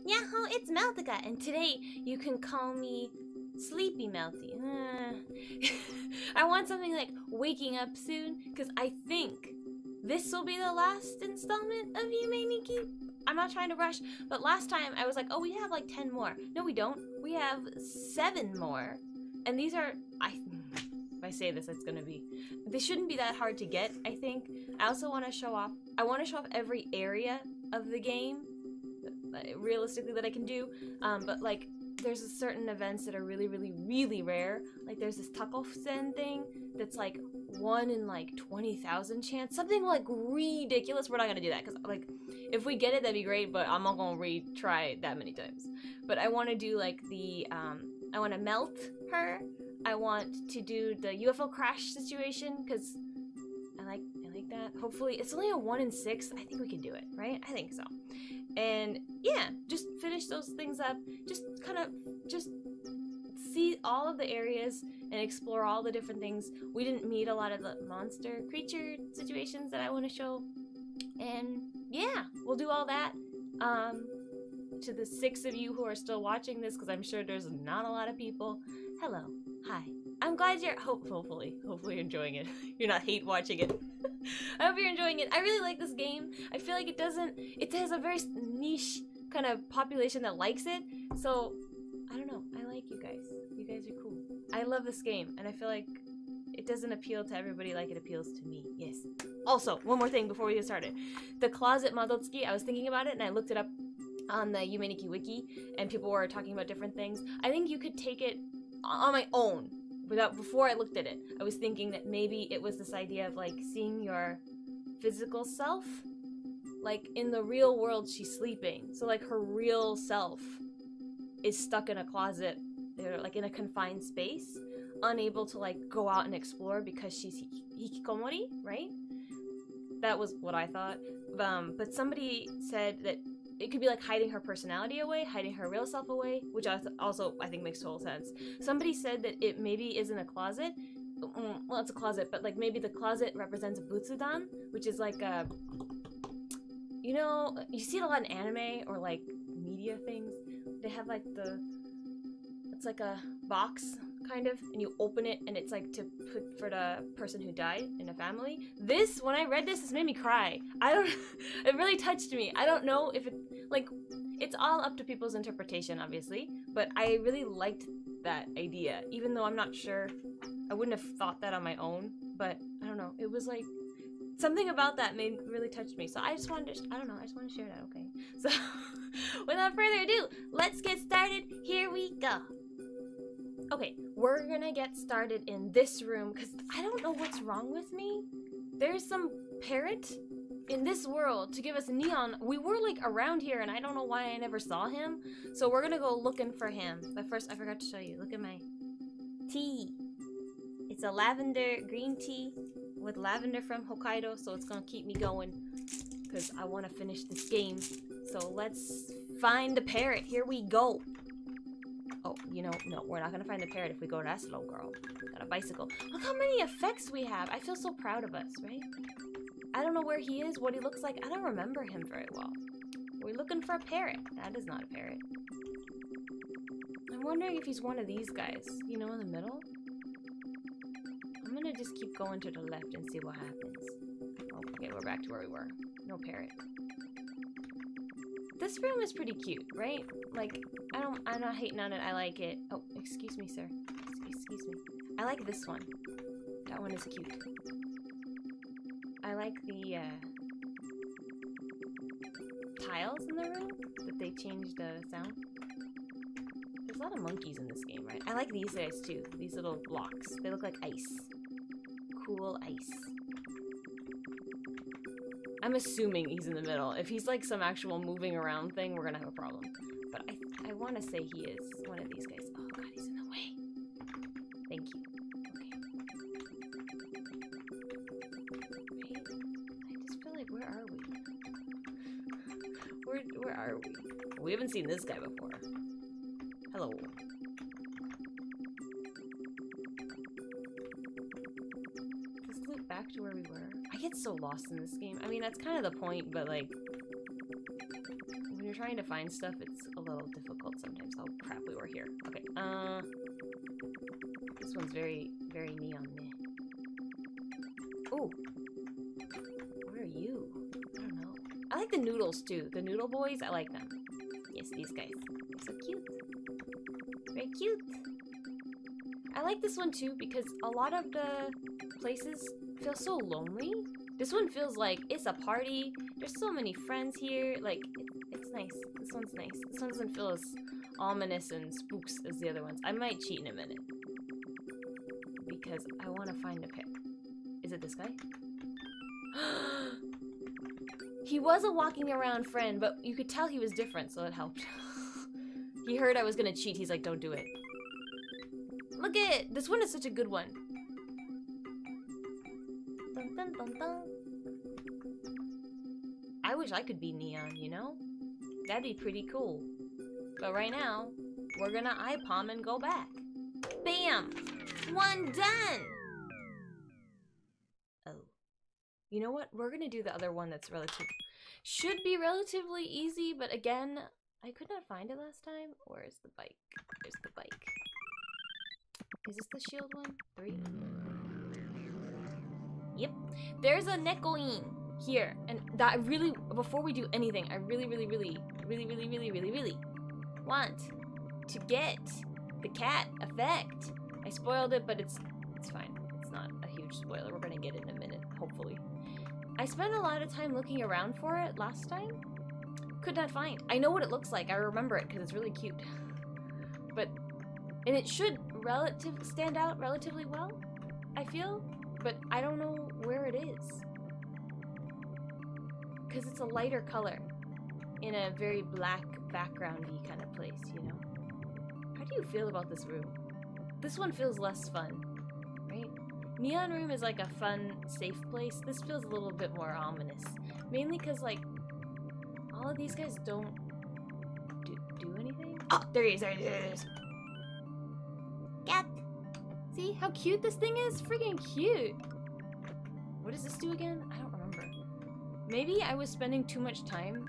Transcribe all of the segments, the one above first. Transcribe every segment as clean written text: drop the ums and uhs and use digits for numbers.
Yahoo, it's Meltica, and today you can call me Sleepy Melty. I want something like waking up soon, because I think this will be the last installment of Yume Nikki. I'm not trying to rush, but last time I was like, oh, we have like 10 more. No, we don't. We have 7 more. And these are, if I say this, it's gonna be, they shouldn't be that hard to get, I think. I also want to show off, every area of the game, realistically, that I can do. But like, there's certain events that are really, really, really rare. Like there's this Takofusen thing that's like 1 in like 20,000 chance. Something like ridiculous. We're not gonna do that, because like, if we get it, that'd be great, but I'm not gonna retry it that many times. But I want to do like the, I want to melt her. I want to do the UFO crash situation, because I like that. Hopefully, it's only a 1 in 6. I think we can do it, right? I think so. And yeah, just finish those things up. Just kind of, just see all of the areas and explore all the different things. We didn't meet a lot of the monster creature situations that I want to show. And yeah, we'll do all that. To the 6 of you who are still watching this, because I'm sure there's not a lot of people, hello, hi. I'm glad you're, hopefully you're enjoying it. You're not hate watching it. I hope you're enjoying it. I really like this game. I feel like it has a very niche kind of population that likes it. So, I don't know. I like you guys. You guys are cool. I love this game, and I feel like it doesn't appeal to everybody like it appeals to me. Yes. Also, one more thing before we get started. The closet Madotsuki, I was thinking about it, and I looked it up on the Yume Nikki wiki, and people were talking about different things. I think you could take it on my own. Before I looked at it, I was thinking that maybe it was this idea of like seeing your physical self. Like in the real world, she's sleeping. So like her real self is stuck in a closet, or like in a confined space, unable to like go out and explore because she's hikikomori, right? That was what I thought. But somebody said that it could be like hiding her personality away, hiding her real self away, which also I think makes total sense. Somebody said that it maybe isn't a closet. Well, it's a closet, but like maybe the closet represents Butsudan, which is like a, you know, you see it a lot in anime or like media things. They have like it's like a box kind of, and you open it, and it's like to put for the person who died in a family. This, when I read this made me cry. It really touched me. I don't know if it, like, it's all up to people's interpretation, obviously, but I really liked that idea, even though I'm not sure, I wouldn't have thought that on my own, but I don't know, it was like, something about that really touched me, so I just wanted to, I don't know, I just want to share that, okay? So, without further ado, let's get started. Here we go. Okay, we're gonna get started in this room, because I don't know what's wrong with me. There's some parrot in this world to give us neon. We were like around here, and I don't know why I never saw him. So we're gonna go looking for him. But first, I forgot to show you. Look at my tea. It's a lavender green tea with lavender from Hokkaido, so it's gonna keep me going, because I want to finish this game. So let's find the parrot. Here we go. Oh, you know, no, we're not gonna find the parrot if we go to that slow girl. Got a bicycle. Look how many effects we have. I feel so proud of us, right? I don't know where he is, what he looks like. I don't remember him very well. We're looking for a parrot. That is not a parrot. I'm wondering if he's one of these guys, you know, in the middle. I'm gonna just keep going to the left and see what happens. Oh, okay, we're back to where we were. No parrot. This room is pretty cute, right? Like, I'm not hating on it, I like it. Oh, excuse me, sir. Excuse me. I like this one. That one is cute. I like the, tiles in the room, that they changed the sound. There's a lot of monkeys in this game, right? I like these guys, too. These little blocks. They look like ice. Cool ice. I'm assuming he's in the middle. If he's like some actual moving around thing, we're gonna have a problem. But I want to say he is one of these guys. Oh god, he's in the way. Thank you. Okay. Wait, I just feel like, where are we? Where are we? We haven't seen this guy before. Hello. Let's loop back to where we were. I get so lost in this game. I mean, that's kind of the point, but like, when you're trying to find stuff, it's a little difficult sometimes. Oh crap, we were here. Okay, this one's very, very neon. Oh, where are you? I don't know. I like the noodles too. The noodle boys, I like them. Yes, these guys. They're so cute. Very cute. I like this one too because a lot of the places feel so lonely. This one feels like it's a party. There's so many friends here. Like, it's nice. This one's nice. This one doesn't feel as ominous and spooks as the other ones. I might cheat in a minute. Because I want to find a pair. Is it this guy? He was a walking around friend, but you could tell he was different, so it helped. He heard I was gonna cheat. He's like, don't do it. Look at it! This one is such a good one. Dun, dun, dun, dun. I wish I could be neon, you know? That'd be pretty cool. But right now, we're gonna eye palm and go back. Bam! One done! Oh. You know what? We're gonna do the other one that's should be relatively easy, but again, I could not find it last time. Where's the bike? There's the bike. Is this the shield one? 3? Yep. There's a Nekoin here. And that I really, before we do anything, I really want to get the cat effect. I spoiled it, but it's fine. It's not a huge spoiler. We're gonna get it in a minute, hopefully. I spent a lot of time looking around for it last time. Could not find. I know what it looks like. I remember it because it's really cute. And it should stand out relatively well, I feel. But I don't know where it is. Because it's a lighter color in a very black backgroundy kind of place, you know? How do you feel about this room? This one feels less fun, right? Neon Room is like a fun, safe place. This feels a little bit more ominous. Mainly because, like, all of these guys don't do anything. Oh, there he is, there he is. Cat! See how cute this thing is? Freaking cute! What does this do again? I don't remember. Maybe I was spending too much time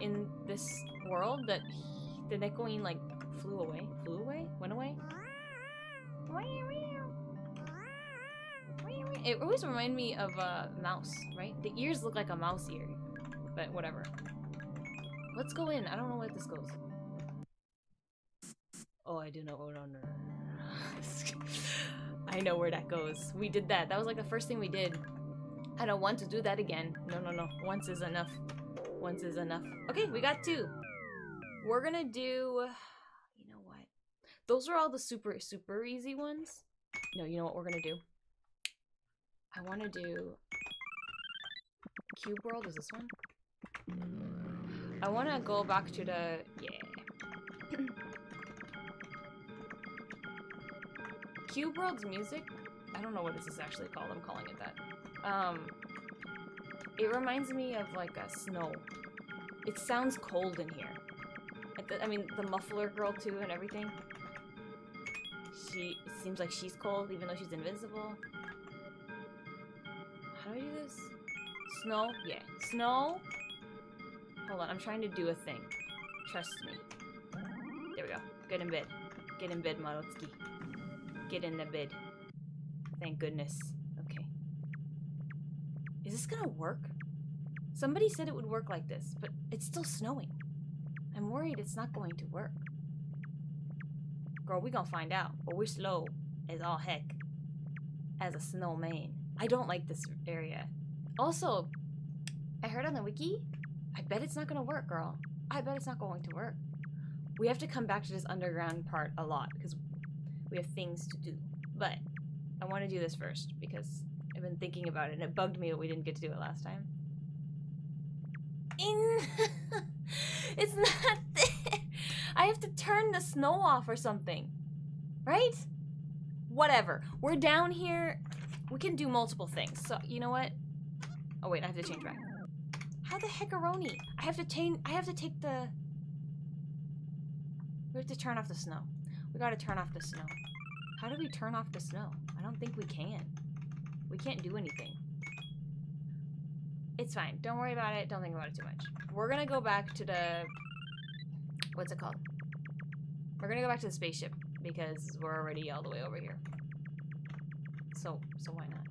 in this world that the Nekoin, like, flew away? Went away? It always reminded me of a mouse, right? The ears look like a mouse ear. But whatever. Let's go in. I don't know where this goes. Oh, I do know. Oh, no. I know where that goes. We did that. That was like the first thing we did. I don't want to do that again. No. Once is enough. Once is enough. Okay, we got 2. We're gonna do... You know what? Those are all the super easy ones. No, you know what we're gonna do? I want to do... Cube World, is this one? I want to go back to the... Yeah. Cube World's music, I don't know what this is actually called, I'm calling it that. It reminds me of like a snow. It sounds cold in here. I mean, the muffler girl too and everything. It seems like she's cold even though she's invisible. How do I do this? Snow? Yeah. Snow? Hold on, I'm trying to do a thing. Trust me. There we go. Get in bed. Get in bed, Marotsuki. Get in the bed. Thank goodness. Okay. Is this gonna work? Somebody said it would work like this, but it's still snowing. I'm worried it's not going to work. Girl, we gonna find out. But we're slow as all heck. As a snowman. I don't like this area. Also, I heard on the wiki, I bet it's not gonna work, girl. I bet it's not going to work. We have to come back to this underground part a lot because we have things to do. But I want to do this first because I've been thinking about it and it bugged me that we didn't get to do it last time. It's not there. I have to turn the snow off or something. Right? Whatever. We're down here. We can do multiple things. So, you know what? Oh, wait. I have to change back. How the heckaroni? I have to take the... We have to turn off the snow. We gotta turn off the snow. How do we turn off the snow? I don't think we can. We can't do anything. It's fine. Don't worry about it. Don't think about it too much. We're gonna go back to the What's it called? We're gonna go back to the spaceship because we're already all the way over here. So why not?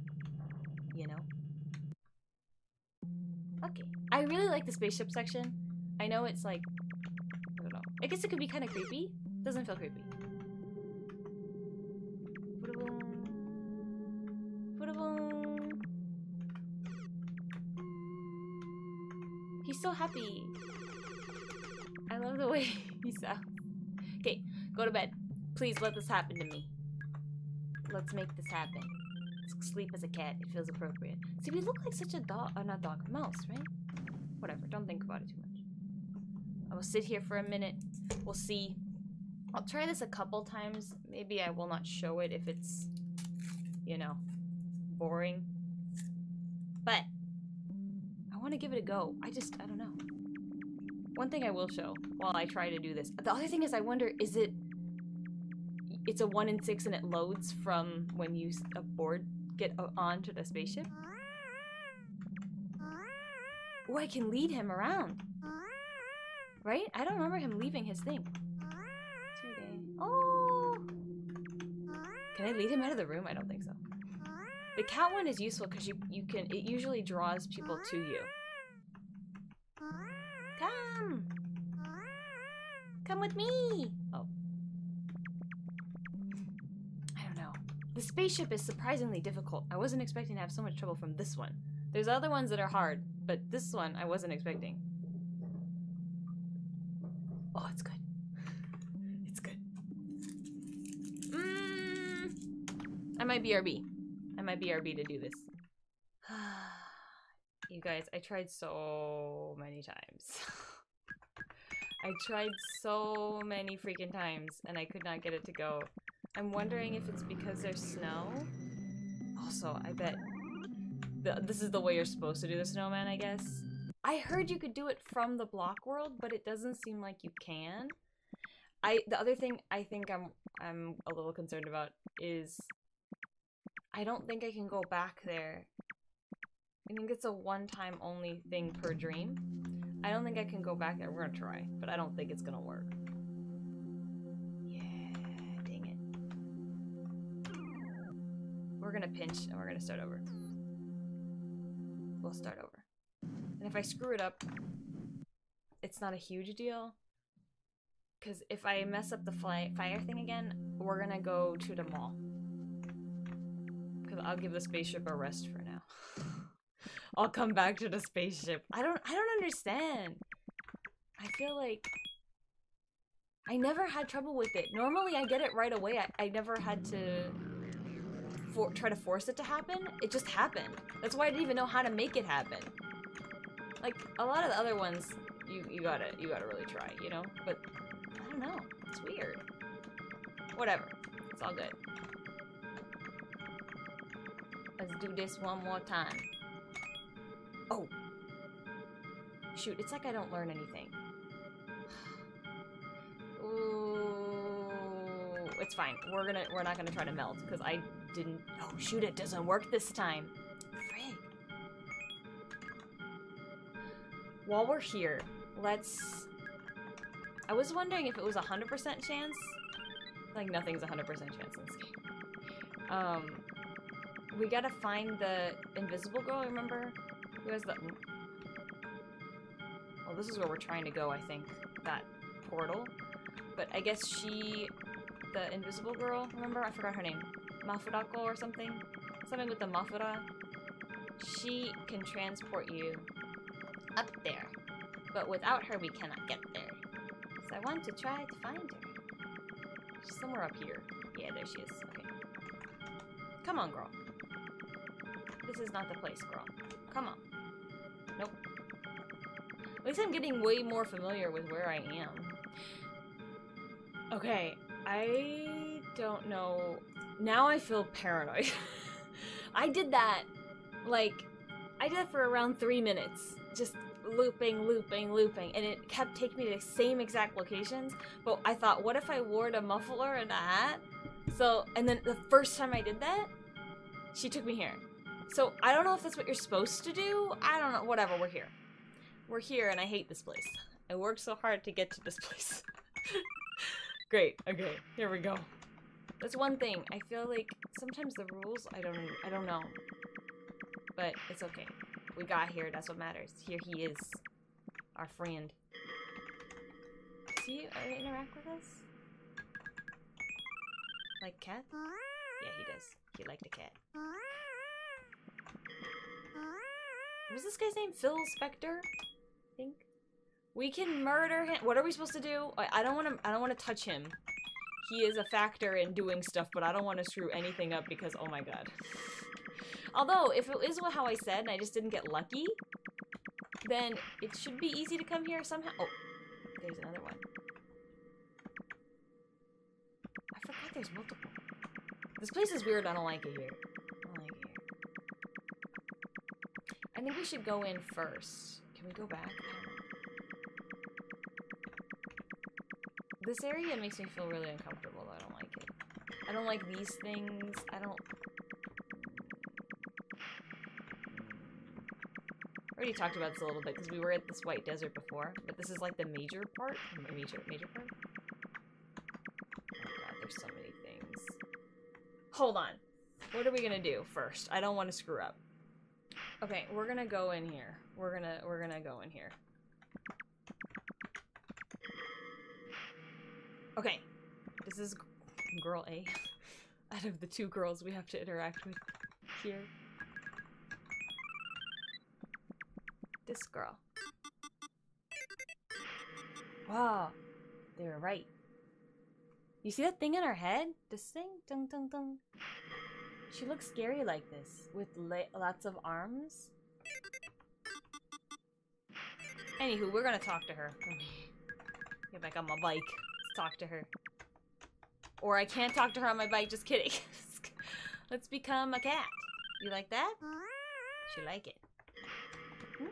You know? Okay. I really like the spaceship section. I know it's like, I don't know. I guess it could be kind of creepy. Doesn't feel creepy. He's so happy. I love the way he sounds. Okay, go to bed. Please let this happen to me. Let's make this happen. Sleep as a cat. It feels appropriate. See, we look like such a dog. Not dog. Mouse, right? Whatever. Don't think about it too much. I will sit here for a minute. We'll see. I'll try this a couple times. Maybe I will not show it if it's, you know, boring. But I want to give it a go. I don't know. One thing I will show while I try to do this. The other thing is I wonder, is it's a 1 in 6 and it loads from when you get onto the spaceship? Oh, I can lead him around. Right? I don't remember him leaving his thing. Oh! Can I lead him out of the room? I don't think so. The cat one is useful because it usually draws people to you. Come! Come with me! Oh. I don't know. The spaceship is surprisingly difficult. I wasn't expecting to have so much trouble from this one. There's other ones that are hard, but this one I wasn't expecting. Oh, it's good. It's good. I might BRB. I might BRB to do this. You guys, I tried so many times. I tried so many freaking times, and I could not get it to go. I'm wondering if it's because there's snow. Also, I bet this is the way you're supposed to do the snowman, I guess. I heard you could do it from the block world, but it doesn't seem like you can. The other thing I think I'm a little concerned about is I don't think I can go back there. I think it's a one-time only thing per dream. I don't think I can go back there. We're gonna try, but I don't think it's gonna work. Yeah, dang it. We're gonna pinch and we're gonna start over. We'll start over. And if I screw it up, it's not a huge deal. Because if I mess up the fire thing again, we're gonna go to the mall. Because I'll give the spaceship a rest for now. I'll come back to the spaceship. I don't understand. I feel like I never had trouble with it. Normally I get it right away. I never had to try to force it to happen. It just happened. That's why I didn't even know how to make it happen. Like a lot of the other ones, you gotta really try, you know? But I don't know. It's weird. Whatever. It's all good. Let's do this one more time. Oh. Shoot, it's like I don't learn anything. Ooh. It's fine. We're not gonna try to melt, because I didn't. Oh shoot, it doesn't work this time. Frig. While we're here, I was wondering if it was 100% chance. Like nothing's 100% chance in this game. We gotta find the invisible girl, remember? Who has the... Well, this is where we're trying to go, I think. That portal. But I guess the invisible girl, remember? I forgot her name. Mafurako or something? Something with the Mafura. She can transport you up there. But without her, we cannot get there. So I want to try to find her. She's somewhere up here. Yeah, there she is. Okay. Come on, girl. This is not the place, girl. Come on. Nope. At least I'm getting way more familiar with where I am. Okay, I don't know. Now I feel paranoid. I did that, like, I did it for around 3 minutes. Just looping, and it kept taking me to the same exact locations. But I thought, what if I wore a muffler and a hat? So, and then the first time I did that, she took me here. So, I don't know if that's what you're supposed to do. I don't know. Whatever, we're here. We're here, and I hate this place. I worked so hard to get to this place. Great. Okay, here we go. That's one thing. I feel like sometimes the rules, I don't know. But it's okay. We got here. That's what matters. Here he is. Our friend. Does he interact with us? Like cat? Yeah, he does. He liked a cat. What was this guy's name? Phil Spector? I think. We can murder him. What are we supposed to do? I don't want to touch him. He is a factor in doing stuff, but I don't want to screw anything up because, oh my god. Although, if it is how I said and I just didn't get lucky, then it should be easy to come here somehow. Oh, there's another one. I forgot there's multiple. This place is weird. I don't like it here. I don't like it here. I think we should go in first. Can we go back? This area makes me feel really uncomfortable. I don't like it. I don't like these things. I don't... I already talked about this a little bit because we were at this white desert before, but this is like the major part. Major part? Oh god, there's so many things. Hold on. What are we gonna do first? I don't want to screw up. Okay, we're gonna go in here. We're gonna go in here. Okay, this is girl A. Out of the two girls we have to interact with here. This girl. Wow, they were right. You see that thing in her head? This thing? Dung dung dung. She looks scary like this, with lots of arms. Anywho, we're gonna talk to her. Get back on my bike. Talk to her. Or I can't talk to her on my bike, just kidding. Let's become a cat. You like that? She like it. Hmm?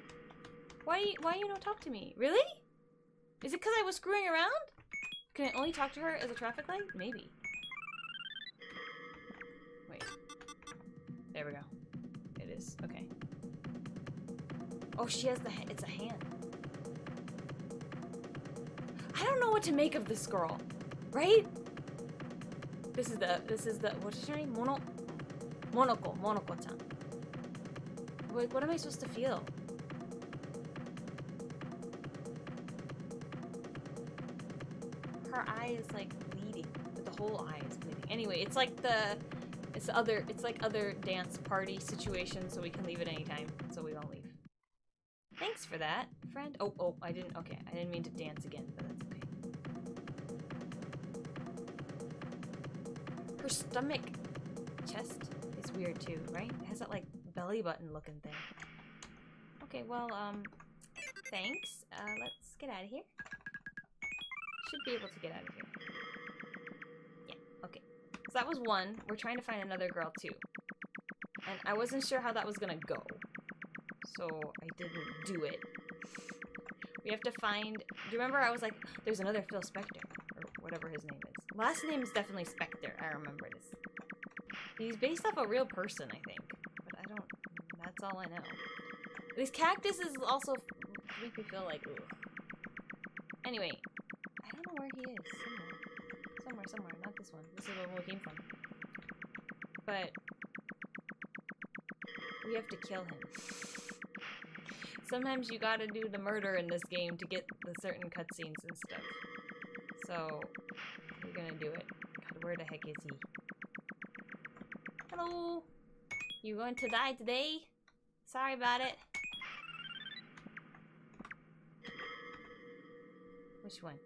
Why you don't talk to me? Really? Is it because I was screwing around? Can I only talk to her as a traffic light? Maybe. Wait. There we go. It is. Okay. Oh, she has it's a hand. I don't know what to make of this girl, right? This is the, what's her name? Monoko-chan. Wait, what am I supposed to feel? Her eye is like bleeding, but the whole eye is bleeding. Anyway, it's like other dance party situations, so we can leave at any time, so we don't leave. Thanks for that, friend. Oh, I didn't mean to dance again, but that's okay. Her stomach, chest is weird too, right? It has that like belly button looking thing. Okay, well, thanks. Let's get out of here. Should be able to get out of here. Yeah, okay. So that was one. We're trying to find another girl too. And I wasn't sure how that was gonna go. So I didn't do it. We have to find... Do you remember I was like, there's another Phil Spector, or whatever his name is. Last name is definitely Spector. I remember this. He's based off a real person, I think. But I don't... That's all I know. These cactuses also make me feel like, ugh. Anyway, I don't know where he is. Somewhere. Not this one. This is where we came from. But... we have to kill him. Sometimes you gotta do the murder in this game to get the certain cutscenes and stuff. So, we're gonna do it. God, where the heck is he? Hello! You going to die today? Sorry about it. Which one?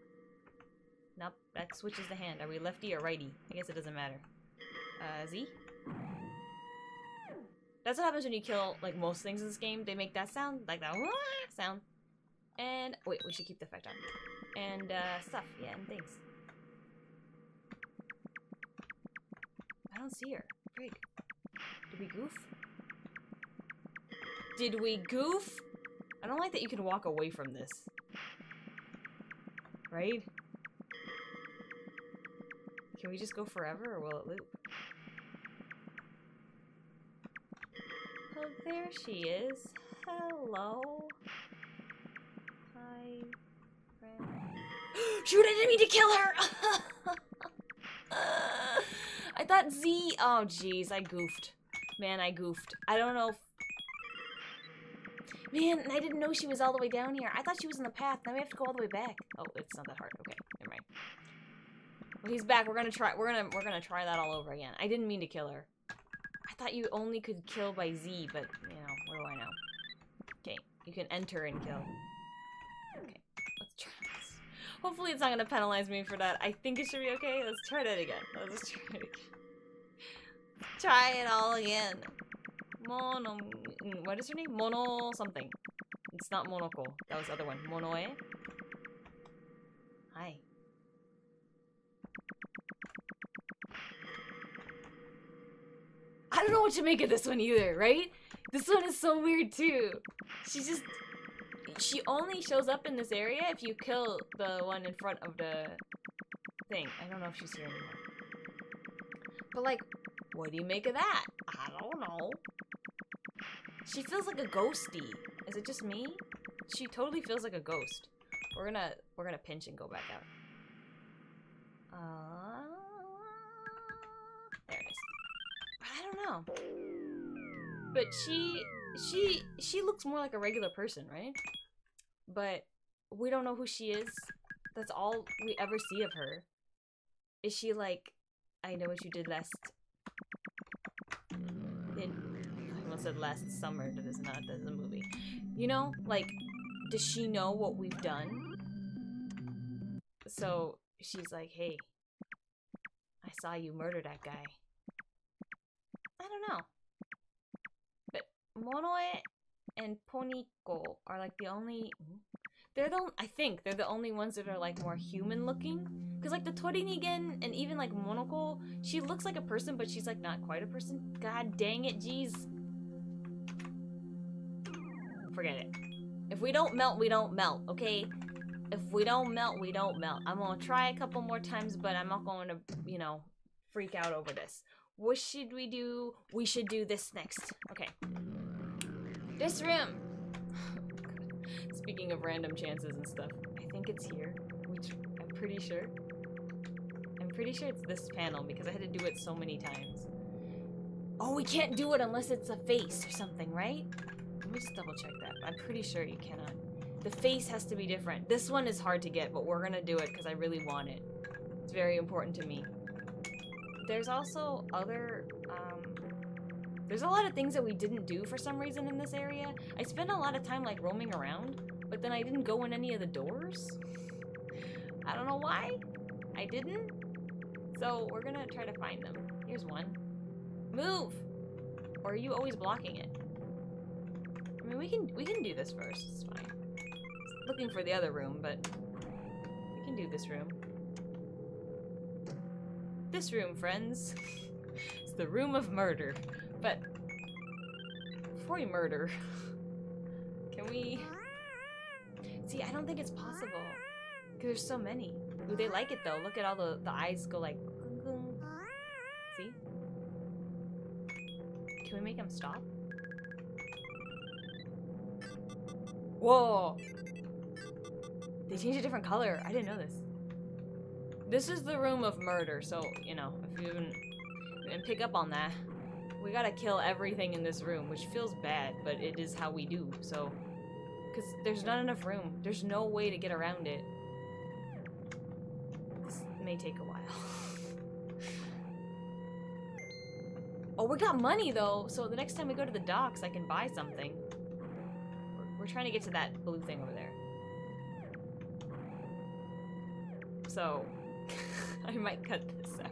Nope, that switches the hand. Are we lefty or righty? I guess it doesn't matter. Z? That's what happens when you kill, like, most things in this game. They make that sound, like that sound. And, wait, we should keep the effect on. And, stuff, yeah, and things. I don't see her. Frig. Did we goof? Did we goof? I don't like that you can walk away from this. Right? Can we just go forever, or will it loop? Oh, there she is. Hello. Hi. Shoot, I didn't mean to kill her! I thought Z... Oh, jeez, I goofed. Man, I goofed. I don't know if... Man, I didn't know she was all the way down here. I thought she was in the path. Now we have to go all the way back. Oh, it's not that hard. Okay, never mind. Well, he's back. We're gonna try that all over again. I didn't mean to kill her. I thought you only could kill by Z, but, you know, what do I know? Okay, you can enter and kill. Okay, let's try this. Hopefully it's not gonna penalize me for that. I think it should be okay. Let's try that again. Let's try it again. Try it all again. Mono... What is her name? Mono something. It's not Monoko. That was the other one. Monoe? Hi. I don't know what to make of this one either, right? This one is so weird too. She only shows up in this area if you kill the one in front of the thing. I don't know if she's here anymore. But like, what do you make of that? I don't know. She feels like a ghosty. Is it just me? She totally feels like a ghost. We're gonna pinch and go back out. There it is. I don't know. But she looks more like a regular person, right? But we don't know who she is. That's all we ever see of her. Is she like, I know what you did last... I almost said last summer, but it's not. That's a movie. You know, like, does she know what we've done? So she's like, hey, I saw you murder that guy. I don't know. But Monoe and Poniko are like the only... I think they're the only ones that are like more human looking. Because like the Torinigen and even like Monoko, she looks like a person, but she's like not quite a person. God dang it, jeez. Forget it. If we don't melt, we don't melt, okay? If we don't melt, we don't melt. I'm gonna try a couple more times, but I'm not going to, you know, freak out over this. What should we do? We should do this next. Okay. This room. Speaking of random chances and stuff, I think it's here, which I'm pretty sure. I'm pretty sure it's this panel because I had to do it so many times. Oh, we can't do it unless it's a face or something, right? Let me just double check that. I'm pretty sure you cannot. The face has to be different. This one is hard to get, but we're gonna do it because I really want it. It's very important to me. There's also other, there's a lot of things that we didn't do for some reason in this area. I spent a lot of time like roaming around, but then I didn't go in any of the doors. I don't know why. I didn't. So we're gonna try to find them. Here's one. Move! Or are you always blocking it? I mean, we can do this first. It's fine. Looking for the other room, but we can do this room. This room, friends. It's the room of murder. But before we murder, can we... See, I don't think it's possible. Because there's so many. Ooh, they like it though. Look at all the eyes go like... See? Can we make them stop? Whoa! They changed a different color. I didn't know this. This is the room of murder, so, you know, if you didn't pick up on that, we gotta kill everything in this room, which feels bad, but it is how we do, so... Because there's not enough room. There's no way to get around it. This may take a while. Oh, we got money, though, so the next time we go to the docks, I can buy something. We're trying to get to that blue thing over there. So... I might cut this out.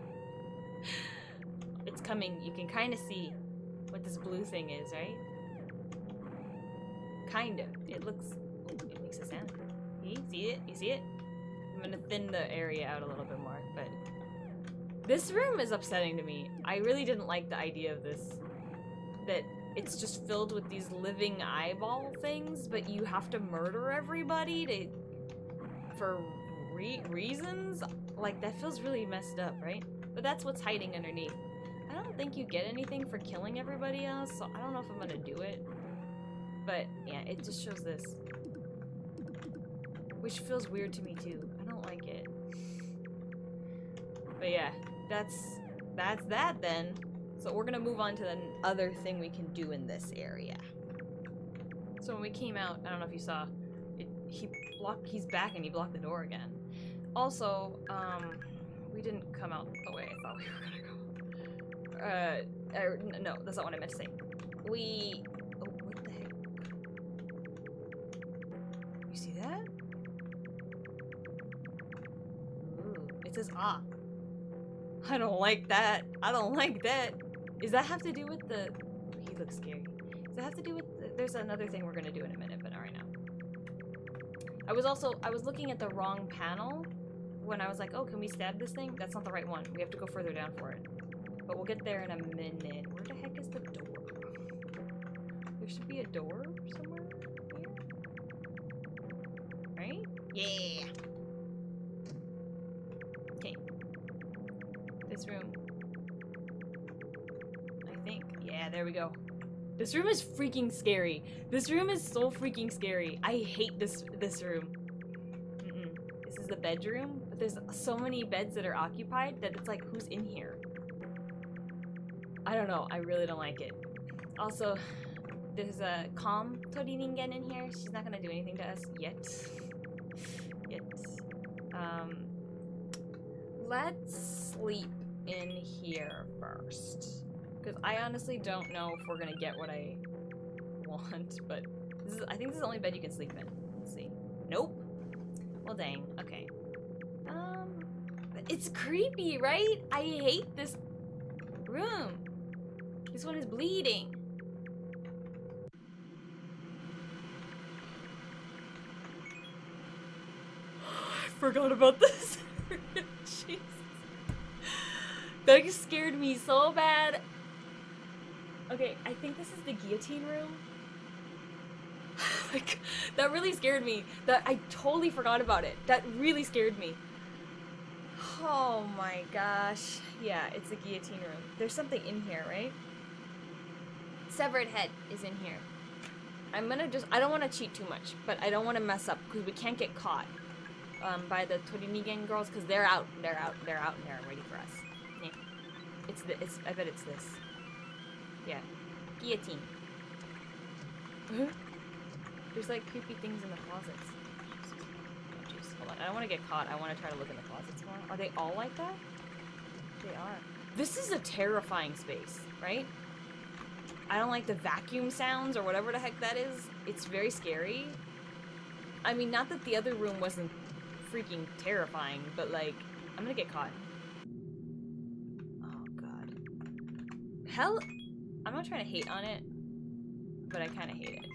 It's coming. You can kind of see what this blue thing is, right? Kind of. It looks... Oh, it makes a sound. You see it? You see it? I'm gonna thin the area out a little bit more, but... This room is upsetting to me. I really didn't like the idea of this. That it's just filled with these living eyeball things, but you have to murder everybody to... for reasons? Like, that feels really messed up, right? But that's what's hiding underneath. I don't think you get anything for killing everybody else, so I don't know if I'm gonna do it. But, yeah, it just shows this. Which feels weird to me, too. I don't don't like it. But yeah, that's that then. So we're gonna move on to the other thing we can do in this area. So when we came out, I don't know if you saw, he's back and he blocked the door again. Also, we didn't come out the way I thought we were gonna go. No, that's not what I meant to say. Oh, what the heck? You see that? Ooh, it says ah. I don't like that. I don't like that. Does that have to do with the... He looks scary. Does that have to do with... There's another thing we're gonna do in a minute, but not right now. I was looking at the wrong panel when I was like, oh, can we stab this thing? That's not the right one. We have to go further down for it. But we'll get there in a minute. Where the heck is the door? There should be a door somewhere here. Right? Yeah! Okay. This room. I think. Yeah, there we go. This room is freaking scary. This room is so freaking scary. I hate this room. This is the bedroom, but there's so many beds that are occupied that it's like, who's in here? I don't know. I really don't like it. Also, there's a calm Tori Ningen in here. She's not gonna do anything to us yet. Let's sleep in here first. Because I honestly don't know if we're gonna get what I want, but I think this is the only bed you can sleep in. Let's see. Nope. Well, dang. Okay. It's creepy, right? I hate this room. This one is bleeding. I forgot about this. Jeez. That scared me so bad. Okay, I think this is the Guillotine Room. Like, that really scared me. I totally forgot about it. That really scared me. Oh my gosh. Yeah, it's the Guillotine Room. There's something in here, right? Severed head is in here. I'm gonna I don't want to cheat too much, but I don't want to mess up because we can't get caught by the Tori Ningen girls because they're out and they're waiting for us. Yeah. I bet it's this. Yeah. Guillotine. There's like creepy things in the closets. Oh jeez, hold on. I don't want to get caught. I want to try to look in the closets more. Are they all like that? They are. This is a terrifying space, right? I don't like the vacuum sounds or whatever the heck that is. It's very scary. I mean, not that the other room wasn't freaking terrifying, but like, I'm gonna get caught. Oh god. Hell, I'm not trying to hate on it, but I kind of hate it.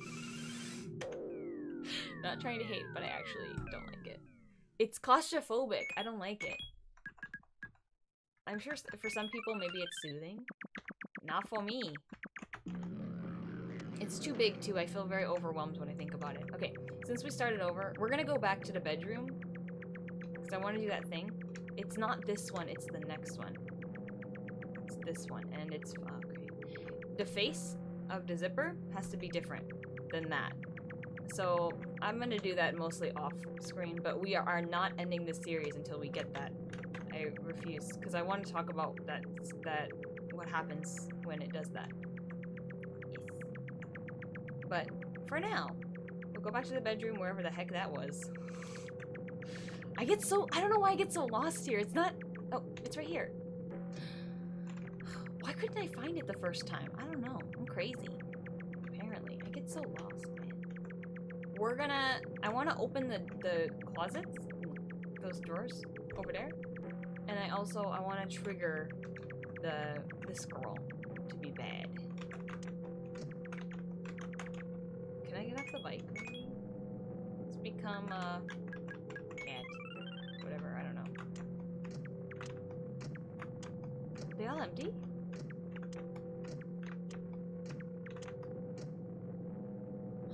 Not trying to hate, but I actually don't like it. It's claustrophobic. I don't like it. I'm sure for some people maybe it's soothing. Not for me. It's too big too. I feel very overwhelmed when I think about it. Okay, since we started over, we're gonna go back to the bedroom. Because I want to do that thing. It's not this one, it's the next one. It's this one, and it's... okay. The face of the zipper has to be different than that. So I'm gonna do that mostly off screen, but we are not ending this series until we get that. I refuse, because I want to talk about what happens when it does that. Yes. But for now, we'll go back to the bedroom, wherever the heck that was. I don't know why I get so lost here. It's not, oh, it's right here. Why couldn't I find it the first time? I don't know. I'm crazy. Apparently. I get so lost, man. I want to open the closets, those drawers over there. And I want to trigger this girl to be bad. Can I get off the bike? Let's become a cat. Whatever, I don't know. Are they all empty?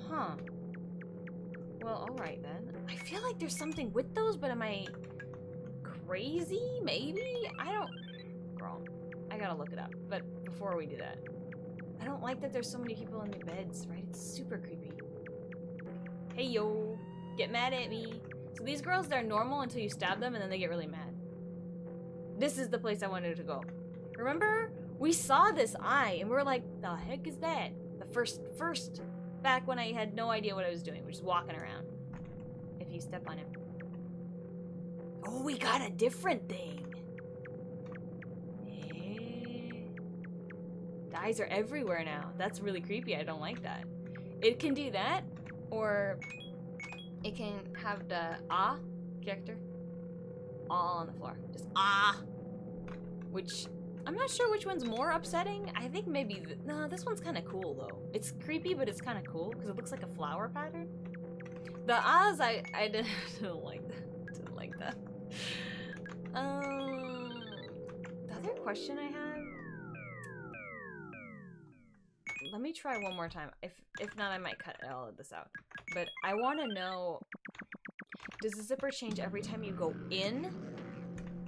Huh. Well, alright then. I feel like there's something with those, but am I crazy? Maybe? I don't... Girl, I gotta look it up. But before we do that, I don't like that there's so many people in the beds, right? It's super creepy. Hey yo, get mad at me. So these girls, they're normal until you stab them and then they get really mad. This is the place I wanted to go. Remember? We saw this eye and we were like, the heck is that? The first, back when I had no idea what I was doing. We're just walking around. If you step on him. Oh, we got a different thing. The eyes are everywhere now. That's really creepy. I don't like that. It can do that, or it can have the character all on the floor. Just which I'm not sure which one's more upsetting. I think maybe no, this one's kind of cool though. It's creepy, but it's kind of cool because it looks like a flower pattern. The I didn't like that. Didn't like that. The other question I have. Let me try one more time. If not, I might cut all of this out. But I want to know, does the zipper change every time you go in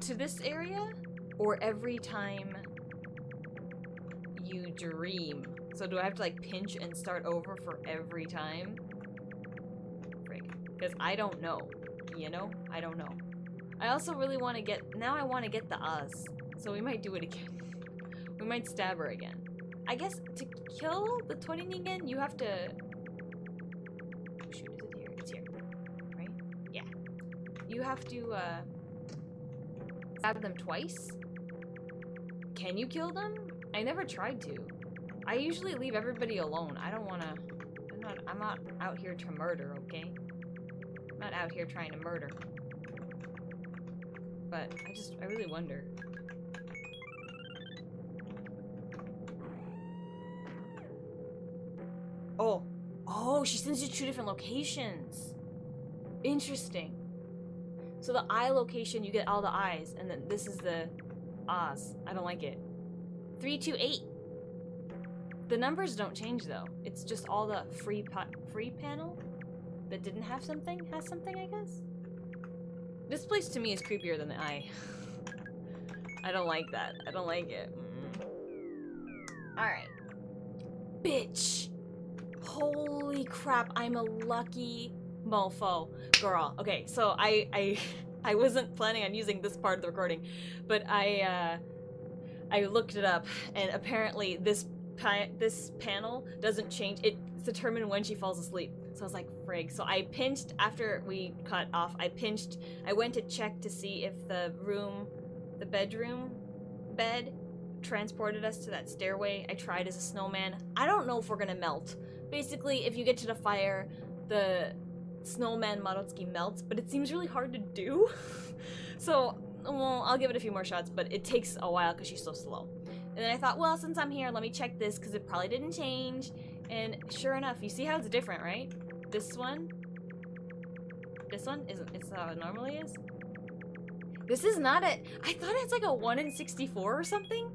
to this area? Or every time you dream? So do I have to like pinch and start over for every time? Frig. Because I don't know. You know? I don't know. I also really want to get, now I want to get the Oz. So we might do it again. We might stab her again. I guess to kill the 20 ningen, you have to... Shoot, is it here? It's here. Right? Yeah. You have to, stab them twice? Can you kill them? I never tried to. I usually leave everybody alone. I don't wanna... I'm not out here to murder, okay? I'm not out here trying to murder. But, I really wonder. Oh, she sends you to 2 different locations. Interesting. So the eye location, you get all the eyes, and then this is the Oz. I don't like it. 328. The numbers don't change though. It's just all the free panel that didn't have something has something, I guess. This place to me is creepier than the eye. I don't like that. I don't like it. All right, bitch. Holy crap, I'm a lucky mofo girl. Okay, so I wasn't planning on using this part of the recording, but I looked it up, and apparently this panel doesn't change. It's determined when she falls asleep. So I was like, frig. So I pinched after we cut off. I went to check to see if the bedroom bed transported us to that stairway. I tried as a snowman. I don't know if we're gonna melt. Basically, if you get to the fire, the snowman Marotsuki melts, but it seems really hard to do. So, well, I'll give it a few more shots, but it takes a while because she's so slow. And then I thought, well, since I'm here, let me check this because it probably didn't change. And sure enough, you see how it's different, right? This one isn't, it's how it normally is. This is not a, I thought it's like a 1 in 64 or something.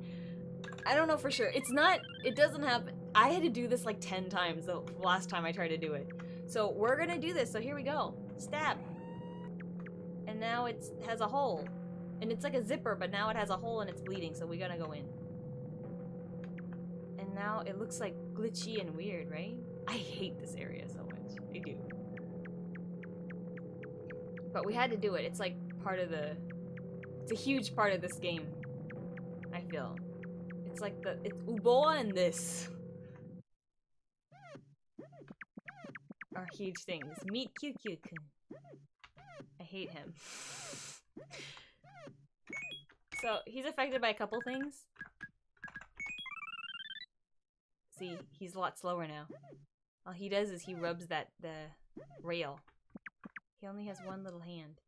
I don't know for sure. It's not, it doesn't have, I had to do this like 10 times the last time I tried to do it. So we're gonna do this, so here we go. Stab. And now it has a hole. And it's like a zipper, but now it has a hole and it's bleeding, so we gotta go in. And now it looks like glitchy and weird, right? I hate this area so much. I do. But we had to do it. It's like part of the... It's a huge part of this game, I feel. It's like the... It's Uboa and this are huge things. Meet Kyuukyuu-kun. I hate him. So, he's affected by a couple things. See, he's a lot slower now. All he does is he rubs the rail. He only has one little hand.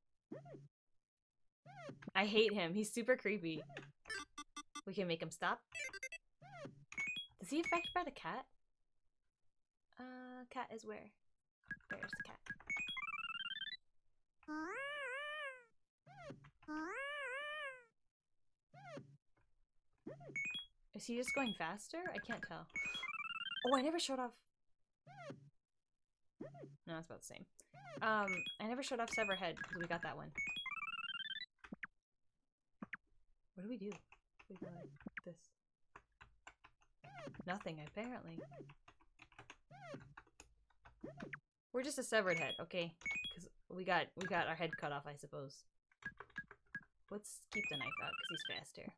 I hate him. He's super creepy. We can make him stop. Is he affected by the cat? Cat is where? There's the cat. Is he just going faster? I can't tell. Oh, I never showed off. No, it's about the same. I never showed off Sever Head because we got that one. What do we do? We got this. Nothing, apparently. We're just a severed head, okay? Because we got our head cut off, I suppose. Let's keep the knife out because he's faster.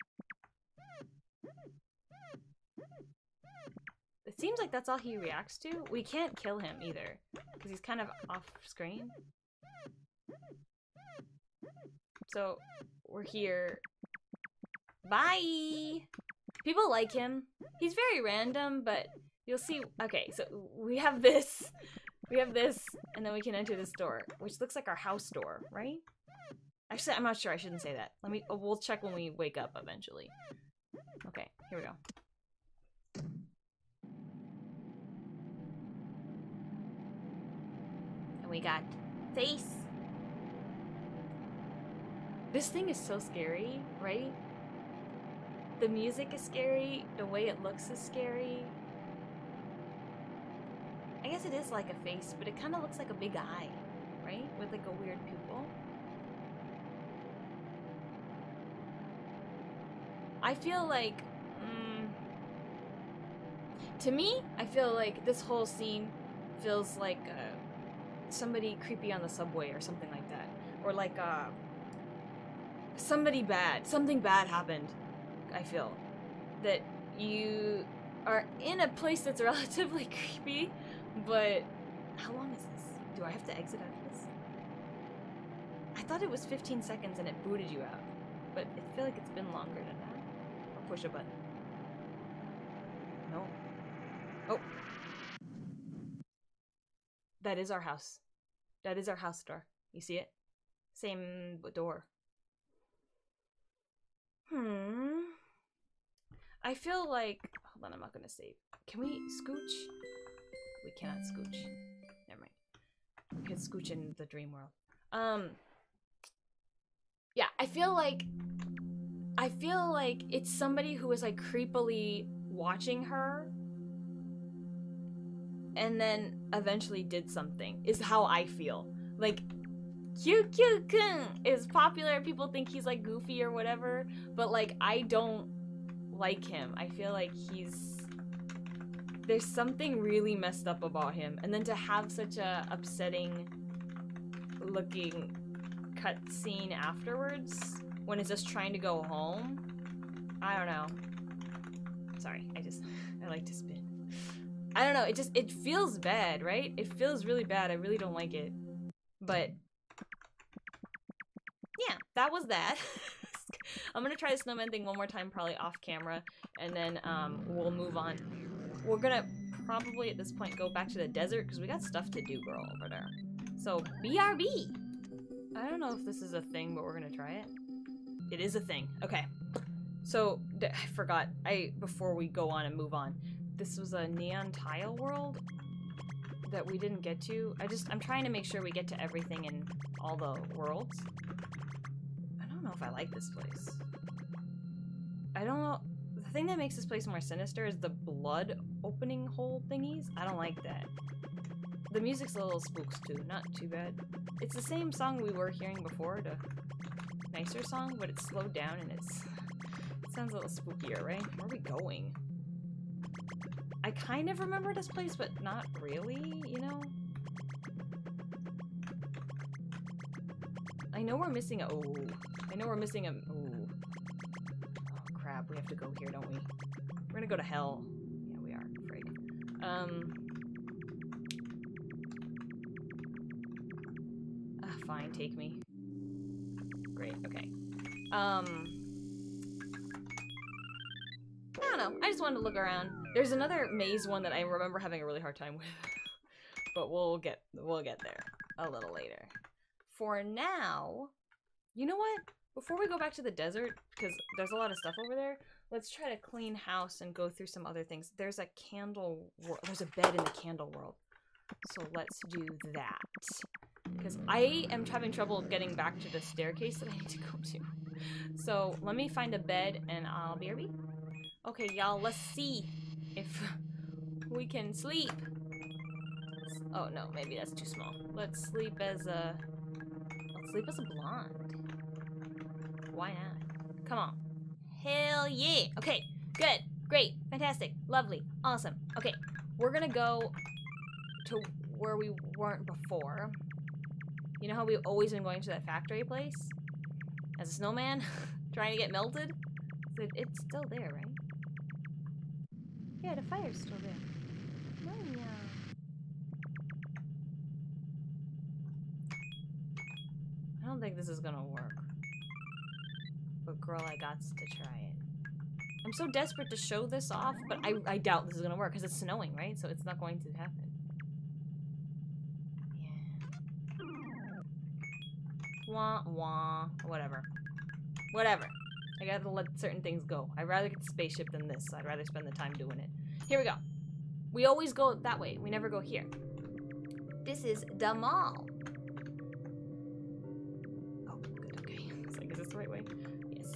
It seems like that's all he reacts to. We can't kill him either because he's kind of off screen. So we're here. Bye! People like him. He's very random, but you'll see. Okay, so we have this. We have this, and then we can enter this door, which looks like our house door, right? Actually, I'm not sure. I shouldn't say that. We'll check when we wake up eventually. Okay, here we go. And we got face. This thing is so scary, right? The music is scary, the way it looks is scary. I guess it is like a face, but it kind of looks like a big eye, right? With like a weird pupil. I feel like, to me, I feel like this whole scene feels like somebody creepy on the subway or something like that. Or like something bad happened. I feel that you are in a place that's relatively creepy, but how long is this? Do I have to exit out of this? I thought it was 15 seconds and it booted you out, but I feel like it's been longer than that. I'll push a button. No. Oh. That is our house. That is our house door. You see it? Same door. I feel like... Hold on, I'm not gonna save. Can we scooch? We cannot scooch. Never mind. We can scooch in the dream world. Yeah, I feel like it's somebody who was like creepily watching her and then eventually did something, is how I feel. Like, kyuukyuu-kun is popular, people think he's like goofy or whatever, but like I don't like him. I feel like there's something really messed up about him, and then to have such a upsetting looking cutscene afterwards when it's just trying to go home. I don't know. Sorry, I like to spin. I don't know, it feels bad, right? It feels really bad. I really don't like it. But yeah, that was that. I'm gonna try the snowman thing one more time, probably off camera, and then we'll move on. We're gonna probably at this point go back to the desert because we got stuff to do, girl, over there. So BRB. I don't know if this is a thing, but we're gonna try it. It is a thing. Okay. So I forgot. Before we go on and move on, this was a neon tile world that we didn't get to. I'm trying to make sure we get to everything in all the worlds. I don't know if I like this place. I don't know. The thing that makes this place more sinister is the blood opening hole thingies. I don't like that. The music's a little spooks too, not too bad. It's the same song we were hearing before, the nicer song, but it's slowed down and it sounds a little spookier, right? Where are we going? I kind of remember this place, but not really, you know? I know we're missing a... Oh. I know we're missing a... Oh. Oh, crap. We have to go here, don't we? We're gonna go to hell. Yeah, we are. Frig. Fine, take me. Great, okay. I don't know. I just wanted to look around. There's another maze one that I remember having a really hard time with. But we'll get there a little later. For now, you know what? Before we go back to the desert, because there's a lot of stuff over there, let's try to clean house and go through some other things. There's a candle world. There's a bed in the candle world. So let's do that. Because I am having trouble getting back to the staircase that I need to go to. So let me find a bed and I'll be right back. Okay, y'all, let's see if we can sleep. Oh no, maybe that's too small. Let's sleep as a blonde. Why not? Come on. Hell yeah. Okay, good, great, fantastic, lovely, awesome. Okay, we're gonna go to where we weren't before. You know how we've always been going to that factory place? As a snowman? Trying to get melted? It's still there, right? Yeah, the fire's still there. No, yeah. I don't think this is gonna work. But girl, I gots to try it. I'm so desperate to show this off, but I doubt this is gonna work because it's snowing, right? So it's not going to happen. Yeah. Wah wah. Whatever. Whatever. I gotta let certain things go. I'd rather get the spaceship than this. I'd rather spend the time doing it. Here we go. We always go that way. We never go here. This is the mall. Oh, good. Okay. It's like, is this the right way? Yes.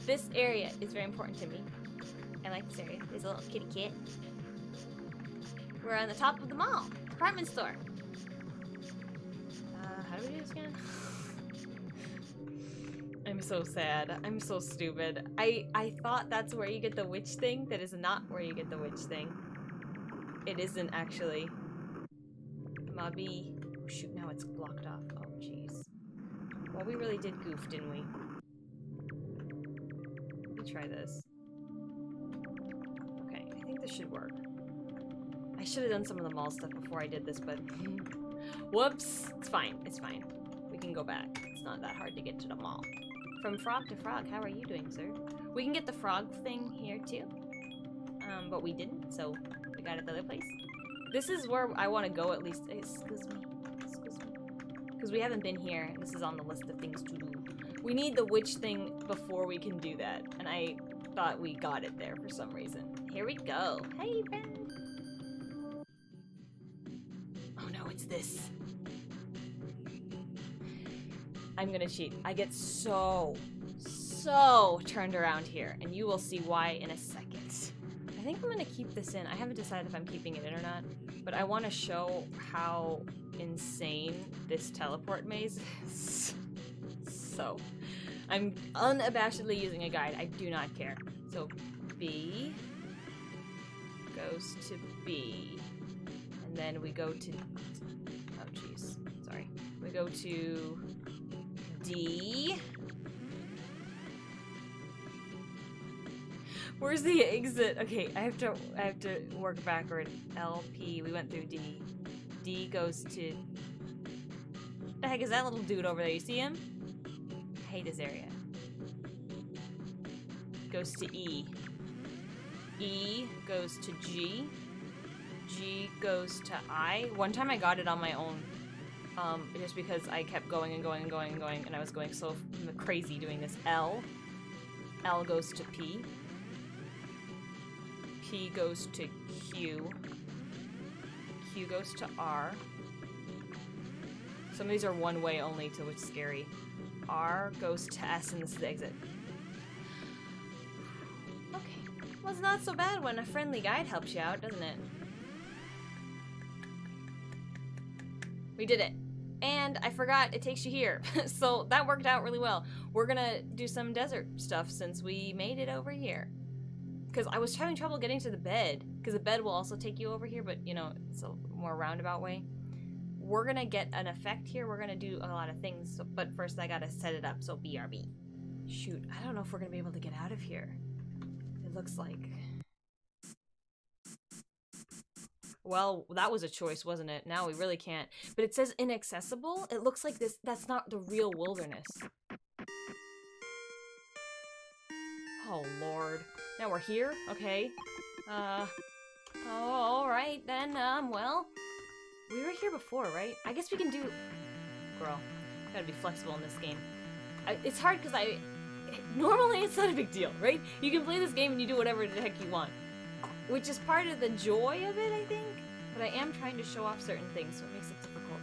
This area is very important to me. I like this area. There's a little kitty cat. We're on the top of the mall. Department store. How do we do this again? I'm so sad. I'm so stupid. I thought that's where you get the witch thing. That is not where you get the witch thing. It isn't actually. Mabi. Oh, shoot, now it's blocked off. Oh, jeez. Well, we really did goof, didn't we? Let me try this. Okay, I think this should work. I should have done some of the mall stuff before I did this, but... Whoops! It's fine. It's fine. We can go back. It's not that hard to get to the mall. From frog to frog, how are you doing, sir? We can get the frog thing here, too. But we didn't, so we got it the other place. This is where I want to go, at least. Excuse me. Excuse me. Because we haven't been here. This is on the list of things to do. We need the witch thing before we can do that. And I thought we got it there for some reason. Here we go. Hey, friend. Oh, no, it's this. I'm gonna cheat. I get so turned around here, and you will see why in a second. I think I'm gonna keep this in. I haven't decided if I'm keeping it in or not, but I want to show how insane this teleport maze is. So, I'm unabashedly using a guide. I do not care. So, B goes to B, and then we go to, oh jeez, sorry. We go to D. Where's the exit? Okay, I have to work backward. L, P, we went through D. D goes to... What the heck is that little dude over there? You see him? I hate this area. Goes to E. E goes to G. G goes to I. One time I got it on my own. Just because I kept going and going and going and going, and I was going so crazy doing this. L. L goes to P. P goes to Q. Q goes to R. Some of these are one way only, so it's scary. R goes to S, and this is the exit. Okay. Well, it's not so bad when a friendly guide helps you out, doesn't it? We did it. And I forgot it takes you here. So that worked out really well. We're gonna do some desert stuff since we made it over here. Because I was having trouble getting to the bed. Because the bed will also take you over here, but you know, it's a more roundabout way. We're gonna get an effect here. We're gonna do a lot of things. So, but first I gotta set it up, so BRB. Shoot, I don't know if we're gonna be able to get out of here. It looks like... Well, that was a choice, wasn't it? Now we really can't. But it says inaccessible. It looks like this. That's not the real wilderness. Oh, Lord. Now we're here? Okay. Oh, alright then. Well, we were here before, right? I guess we can do... Girl, gotta be flexible in this game. It's hard because normally it's not a big deal, right? You can play this game and you do whatever the heck you want. Which is part of the joy of it, I think. But I am trying to show off certain things, so it makes it difficult.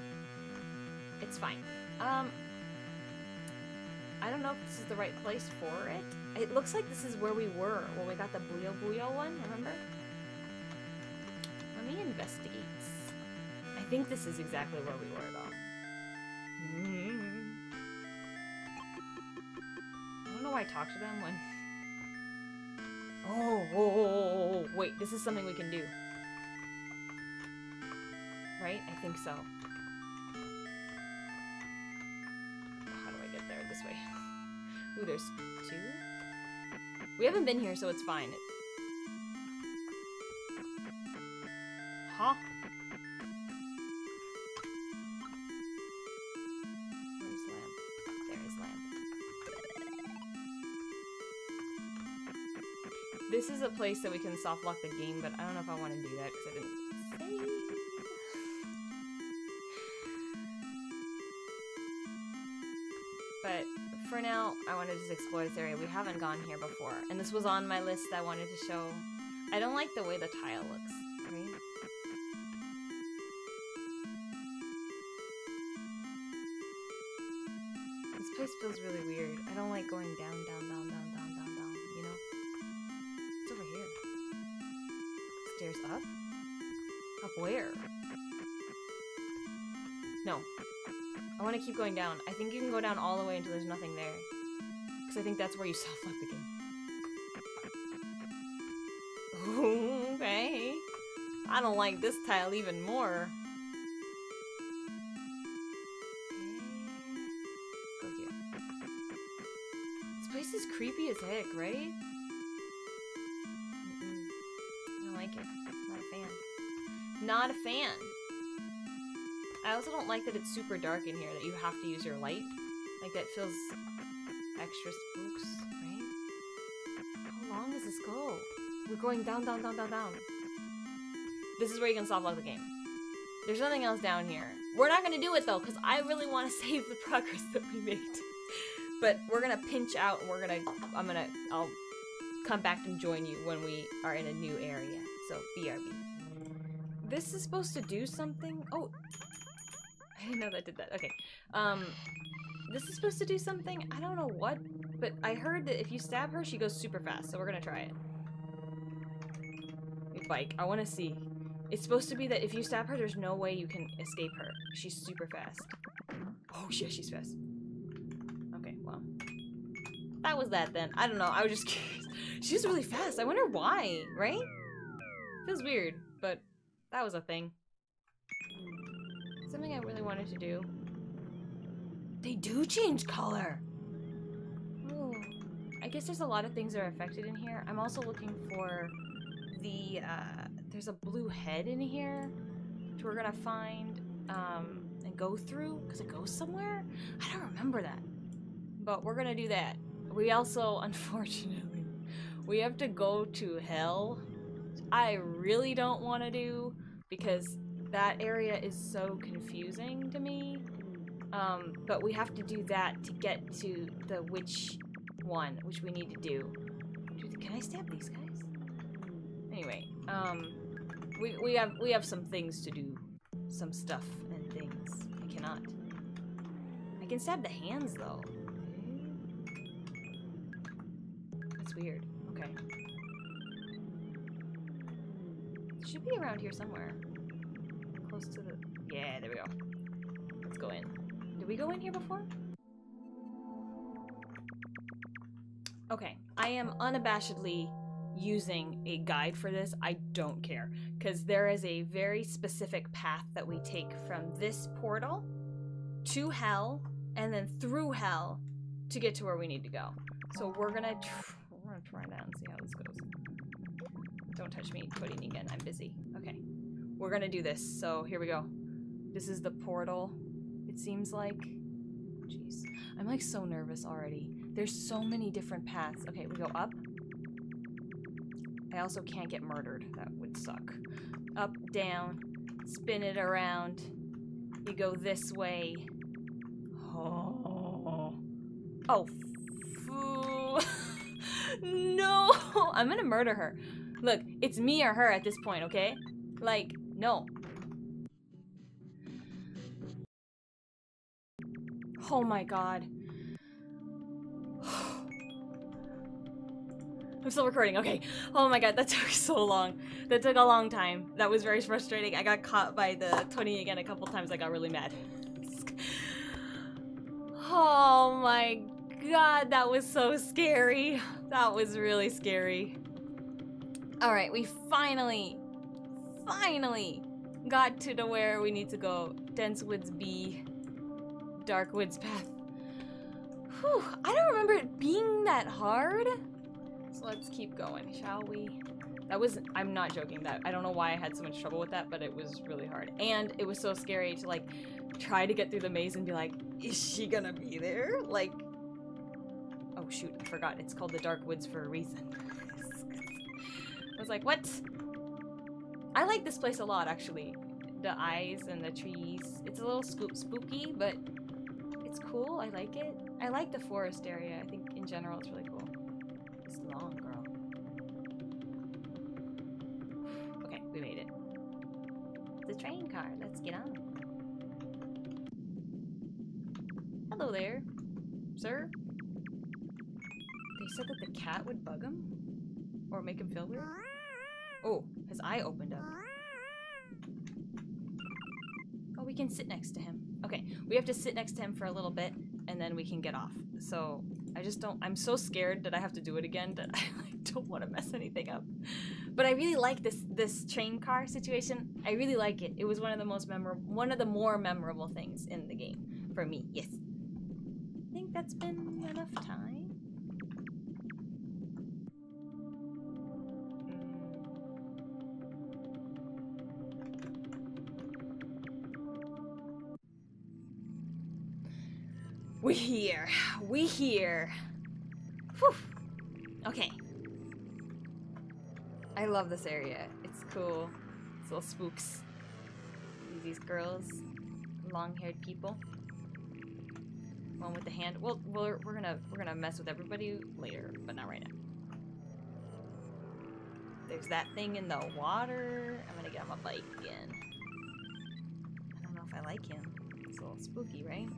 It's fine. I don't know if this is the right place for it. It looks like this is where we were when we got the Buyo Buyo one, remember? Let me investigate. I think this is exactly where we were, though. I don't know why I talked to them when... Oh, wait, this is something we can do. right? I think so. How do I get there? This way. Ooh, there's 2? We haven't been here, so it's fine. Huh? Where's lamp? There is lamp. This is a place that we can soft lock the game, but I don't know if I want to do that because I didn't save. But for now, I want to just explore this area. We haven't gone here before, and this was on my list I wanted to show. I don't like the way the tile looks, right? This place feels really weird. I don't like going down, down, down, down, down, down, down, you know? What's over here? Stairs up? Up where? No. I want to keep going down. I think you can go down all the way until there's nothing there. Because I think that's where you soft-lock the game. Okay. I don't like this tile even more. Let's go here. This place is creepy as heck, right? I don't like it. Not a fan. Not a fan. I also don't like that it's super dark in here, that you have to use your light. Like, that feels extra spooks, right? How long does this go? We're going down, down, down, down, down. This is where you can soft lock the game. There's nothing else down here. We're not gonna do it, though, because I really want to save the progress that we made. But we're gonna pinch out, and I'll come back and join you when we are in a new area. So, BRB. This is supposed to do something? Oh! I didn't know that did that. Okay. This is supposed to do something. I don't know what, but I heard that if you stab her, she goes super fast, so we're gonna try it. Bike. I want to see. It's supposed to be that if you stab her, there's no way you can escape her. She's super fast. Oh, shit, she's fast. Okay, well. That was that then. I don't know. I was just curious. She's really fast. I wonder why, right? Feels weird, but that was a thing. Something I really wanted to do. They do change color! Oh. I guess there's a lot of things that are affected in here. I'm also looking for the, there's a blue head in here, which we're gonna find, and go through, because it goes somewhere? I don't remember that. But we're gonna do that. We also, unfortunately, we have to go to hell. I really don't want to do, because that area is so confusing to me. But we have to do that to get to the witch one, which we need to do. Can I stab these guys? Anyway, we have some things to do. Some stuff and things. I cannot. I can stab the hands, though. That's weird. Okay. It should be around here somewhere. Close to the... Yeah, there we go. Let's go in. Did we go in here before? Okay. I am unabashedly using a guide for this. I don't care. Because there is a very specific path that we take from this portal to hell and then through hell to get to where we need to go. So we're gonna try that and see how this goes. Don't touch me, Coding again. I'm busy. Okay. We're gonna do this. So here we go. This is the portal. It seems like. Jeez. I'm like so nervous already. There's so many different paths. Okay, we go up. I also can't get murdered. That would suck. Up, down, spin it around. You go this way. Oh. Oh. No! I'm gonna murder her. Look, it's me or her at this point, okay? Like, no. Oh my god. I'm still recording, okay. Oh my god, that took so long. That took a long time. That was very frustrating. I got caught by the 20 again a couple times. I got really mad. Oh my god, that was so scary. That was really scary. Alright, we finally got to where we need to go. Dense Woods B, Dark Woods Path. Whew, I don't remember it being that hard. So let's keep going, shall we? That was, I'm not joking, that I don't know why I had so much trouble with that, but it was really hard. And it was so scary to like try to get through the maze and be like, is she gonna be there? Like, oh shoot, I forgot. It's called the Dark Woods for a reason. I was like, what? I like this place a lot, actually. The eyes and the trees. It's a little spooky, but it's cool. I like it. I like the forest area. I think in general it's really cool. It's long, girl. Okay, we made it. The train car. Let's get on. Hello there, sir. They said that the cat would bug him? Or make him feel weird? Oh, his eye opened up. Oh, we can sit next to him. Okay, we have to sit next to him for a little bit, and then we can get off. So, I just don't- I'm so scared that I have to do it again that I like, don't want to mess anything up. But I really like this train car situation. I really like it. It was one of the more memorable things in the game. For me, yes. I think that's been enough time. We here. Whew. Okay. I love this area. It's cool. It's little spooks. These girls, long-haired people. One with the hand. Well, we're gonna mess with everybody later, but not right now. There's that thing in the water. I'm gonna get on my bike again. I don't know if I like him. It's a little spooky, right?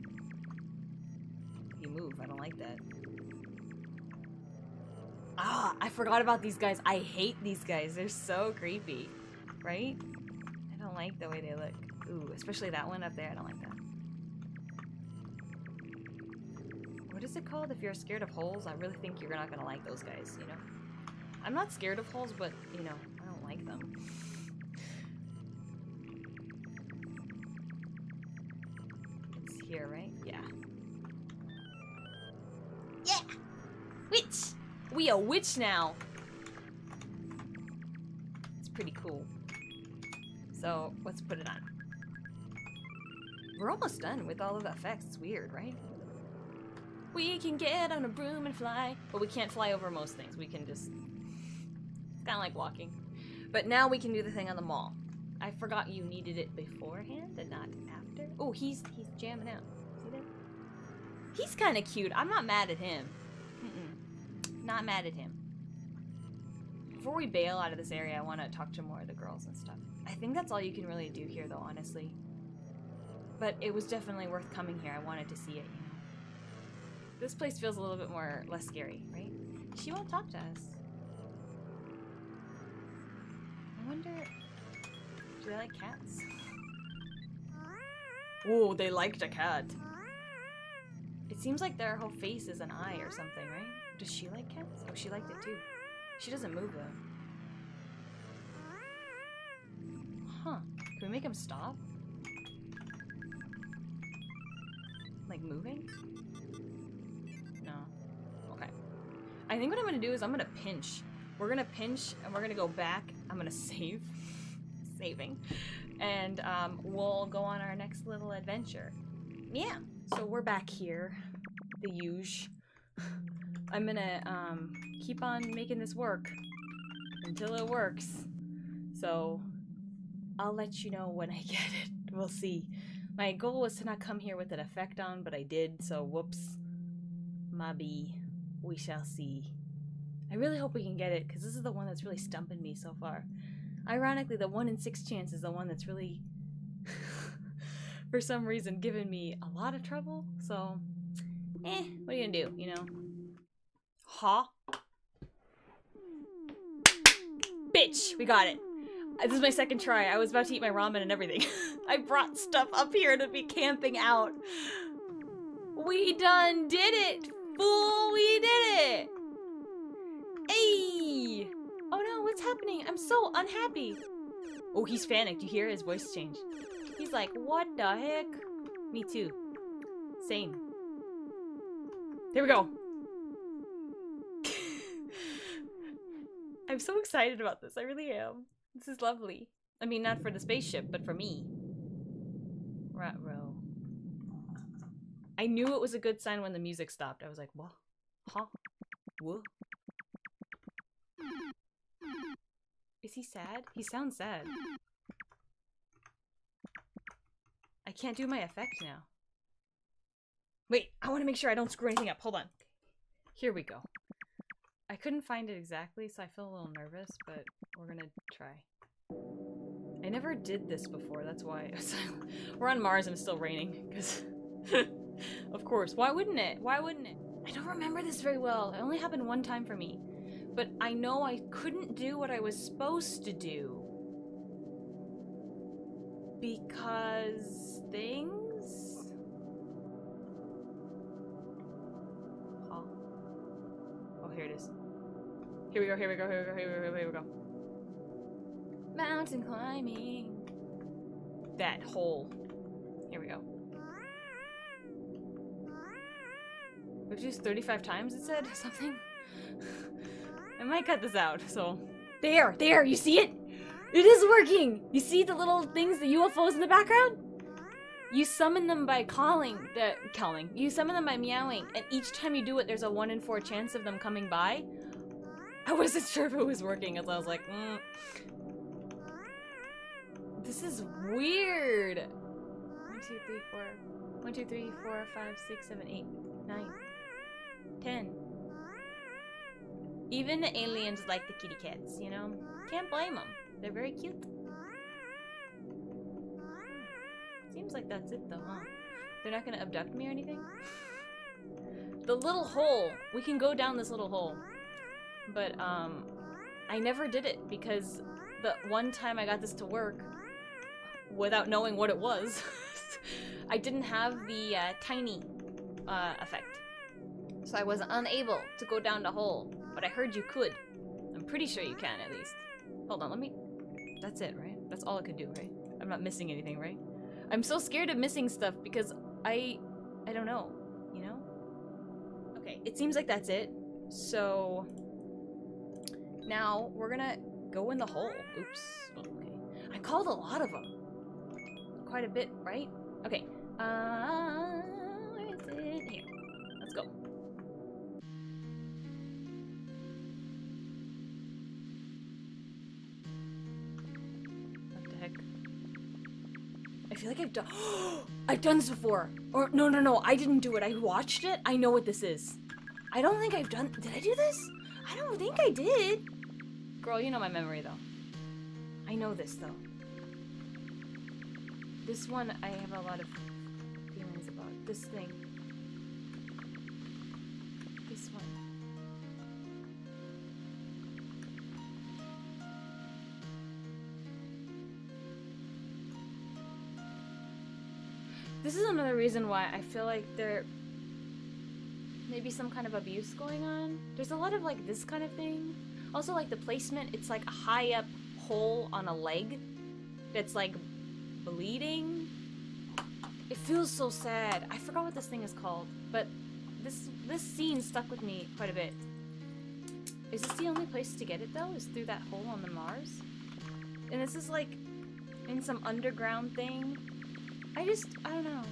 You move. I don't like that. Ah, I forgot about these guys. I hate these guys. They're so creepy, right? I don't like the way they look. Ooh, especially that one up there. I don't like that. What is it called? If you're scared of holes, I really think you're not gonna like those guys, you know? I'm not scared of holes, but, you know, I don't like them. It's here, right? Yeah. Yeah! Witch! We a witch now! It's pretty cool. So, let's put it on. We're almost done with all of the effects. It's weird, right? We can get on a broom and fly. But we can't fly over most things. We can just... It's kind of like walking. But now we can do the thing on the mall. I forgot you needed it beforehand and not after. Oh, he's jamming out. See that? He's kind of cute. I'm not mad at him. Not mad at him. Before we bail out of this area, I want to talk to more of the girls and stuff. I think that's all you can really do here, though, honestly. But it was definitely worth coming here. I wanted to see it, you know. This place feels a little bit less scary, right? She won't talk to us. I wonder... Do they like cats? Oh, they liked a cat. It seems like their whole face is an eye or something, right? Does she like cats? Oh, she liked it too. She doesn't move though. Huh. Can we make him stop? Like moving? No. Okay. I think what I'm gonna do is I'm gonna pinch. We're gonna pinch and we're gonna go back. I'm gonna save. Saving. And we'll go on our next little adventure. Yeah. So we're back here. The huge. I'm gonna keep on making this work until it works. So I'll let you know when I get it. We'll see. My goal was to not come here with an effect on, but I did, so whoops. Maybe. We shall see. I really hope we can get it, because this is the one that's really stumping me so far. Ironically, the 1 in 6 chance is the one that's really, for some reason, given me a lot of trouble. So, what are you gonna do, you know? Huh? Bitch! We got it. This is my second try. I was about to eat my ramen and everything. I brought stuff up here to be camping out. We done did it! Fool, we did it! Hey! Oh no, what's happening? I'm so unhappy. Oh, he's panicked. You hear his voice change. He's like, what the heck? Me too. Same. There we go. I'm so excited about this. I really am. This is lovely. I mean, not for the spaceship, but for me. Rat row. I knew it was a good sign when the music stopped. I was like, what? Huh? What? Is he sad? He sounds sad. I can't do my effect now. Wait, I want to make sure I don't screw anything up. Hold on. Here we go. I couldn't find it exactly, so I feel a little nervous, but we're gonna try. I never did this before, that's why. We're on Mars and it's still raining, because... Of course. Why wouldn't it? Why wouldn't it? I don't remember this very well. It only happened one time for me. But I know I couldn't do what I was supposed to do. Because... things? Huh. Oh, here it is. Here we go, here we go, here we go, here we go, here we go. Mountain climbing. That hole. Here we go. We have to use 35 times, it said? Something? I might cut this out, so... There! There! You see it? It is working! You see the little things, the UFOs in the background? You summon them by calling. You summon them by meowing, and each time you do it, there's a 1 in 4 chance of them coming by. I wasn't sure if it was working, as I was like, This is weird! 1, 2, 3, 4... 1, 2, 3, 4, 5, 6, 7, 8, 9, 10. Even the aliens like the kitty cats, you know? Can't blame them. They're very cute. Seems like that's it though, huh? They're not gonna abduct me or anything? The little hole. We can go down this little hole. But, I never did it because the one time I got this to work without knowing what it was, I didn't have the tiny effect. So I was unable to go down the hole, but I heard you could. I'm pretty sure you can, at least. Hold on, let me... That's it, right? That's all I could do, right? I'm not missing anything, right? I'm so scared of missing stuff because I don't know, you know? Okay, it seems like that's it. So... Now, we're gonna go in the hole. Oops. Okay. I called a lot of them. Quite a bit, right? Okay. Where is it? Here. Let's go. What the heck? I feel like I've done- I've done this before! Or, no, I didn't do it. I watched it. I know what this is. I don't think I've done- Did I do this? I don't think I did. Girl, you know my memory, though. I know this, though. This one, I have a lot of feelings about. This thing. This one. This is another reason why I feel like there may be some kind of abuse going on. There's a lot of, like, this kind of thing. Also, like, the placement, it's like a high up hole on a leg that's, like, bleeding. It feels so sad. I forgot what this thing is called, but this scene stuck with me quite a bit. Is this the only place to get it, though? Is through that hole on the Mars? And this is, like, in some underground thing. I don't know.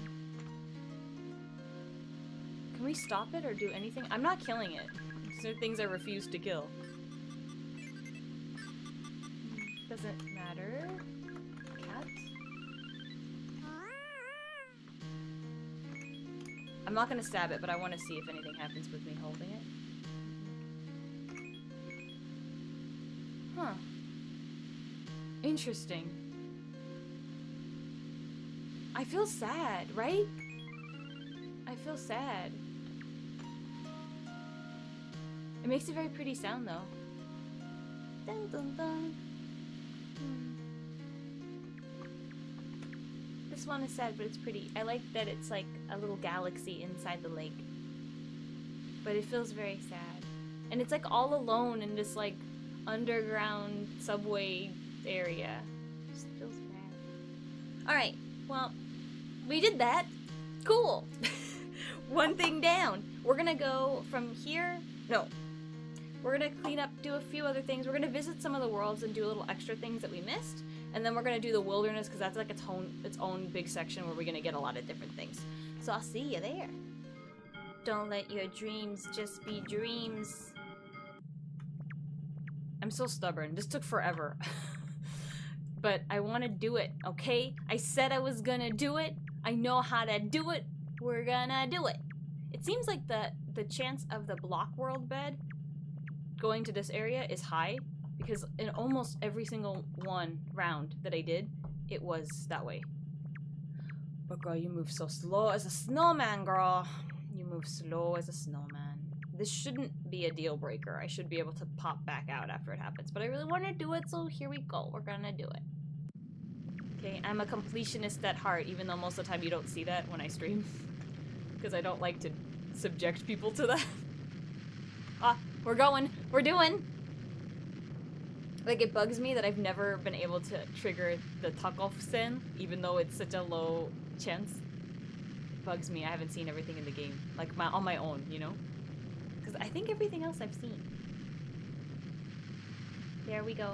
Can we stop it or do anything? I'm not killing it. These are things I refuse to kill. Doesn't matter. Cat? I'm not gonna stab it, but I want to see if anything happens with me holding it. Huh. Interesting. I feel sad, right? I feel sad. It makes a very pretty sound, though. Dun dun dun. This one is sad, but it's pretty. I like that it's like a little galaxy inside the lake. But it feels very sad. And it's like all alone in this like underground subway area. Just feels bad. Alright, well, we did that. Cool. One thing down. We're gonna go from here. No. We're gonna clean up, do a few other things. We're gonna visit some of the worlds and do a little extra things that we missed. And then we're gonna do the wilderness because that's like its own big section where we're gonna get a lot of different things. So I'll see you there. Don't let your dreams just be dreams. I'm so stubborn. This took forever. But I want to do it, okay? I said I was gonna do it. I know how to do it. We're gonna do it. It seems like the chance of the block world bed going to this area is high because in almost every single round that I did, it was that way. But girl, you move so slow as a snowman, girl. You move slow as a snowman. This shouldn't be a deal breaker. I should be able to pop back out after it happens. But I really want to do it, so here we go. We're gonna do it. Okay, I'm a completionist at heart, even though most of the time you don't see that when I stream. Because I don't like to subject people to that. Ah, we're going. We're doing. Like, it bugs me that I've never been able to trigger the tuck-off sin, even though it's such a low chance. It bugs me. I haven't seen everything in the game. Like, on my own, you know? Because I think everything else I've seen. There we go.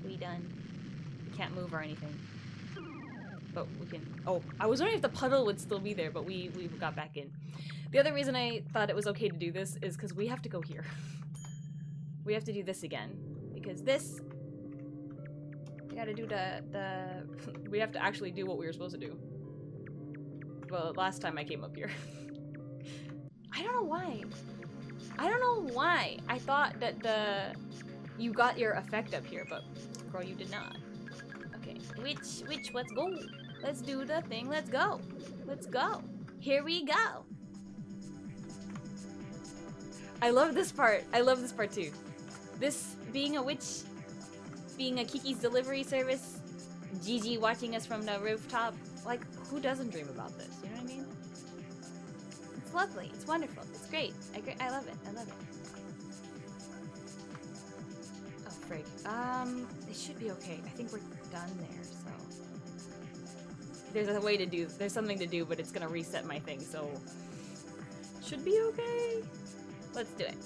We done. We can't move or anything. But we can... Oh, I was wondering if the puddle would still be there, but we got back in. The other reason I thought it was okay to do this is because we have to go here. We have to do this again. Because this... We gotta do the... We have to actually do what we were supposed to do. Well, last time I came up here. I don't know why. I don't know why. I thought that you got your effect up here, but girl, you did not. Okay, let's go. Let's do the thing. Let's go. Let's go. Here we go. I love this part. I love this part too. This being a witch, being a Kiki's delivery service, Gigi watching us from the rooftop. Like, who doesn't dream about this? You know what I mean? It's lovely. It's wonderful. It's great. I love it. I love it. Oh, frig. It should be okay. I think we're done there, so... There's a way to do... There's something to do, but it's gonna reset my thing, so... Should be okay. Let's do it.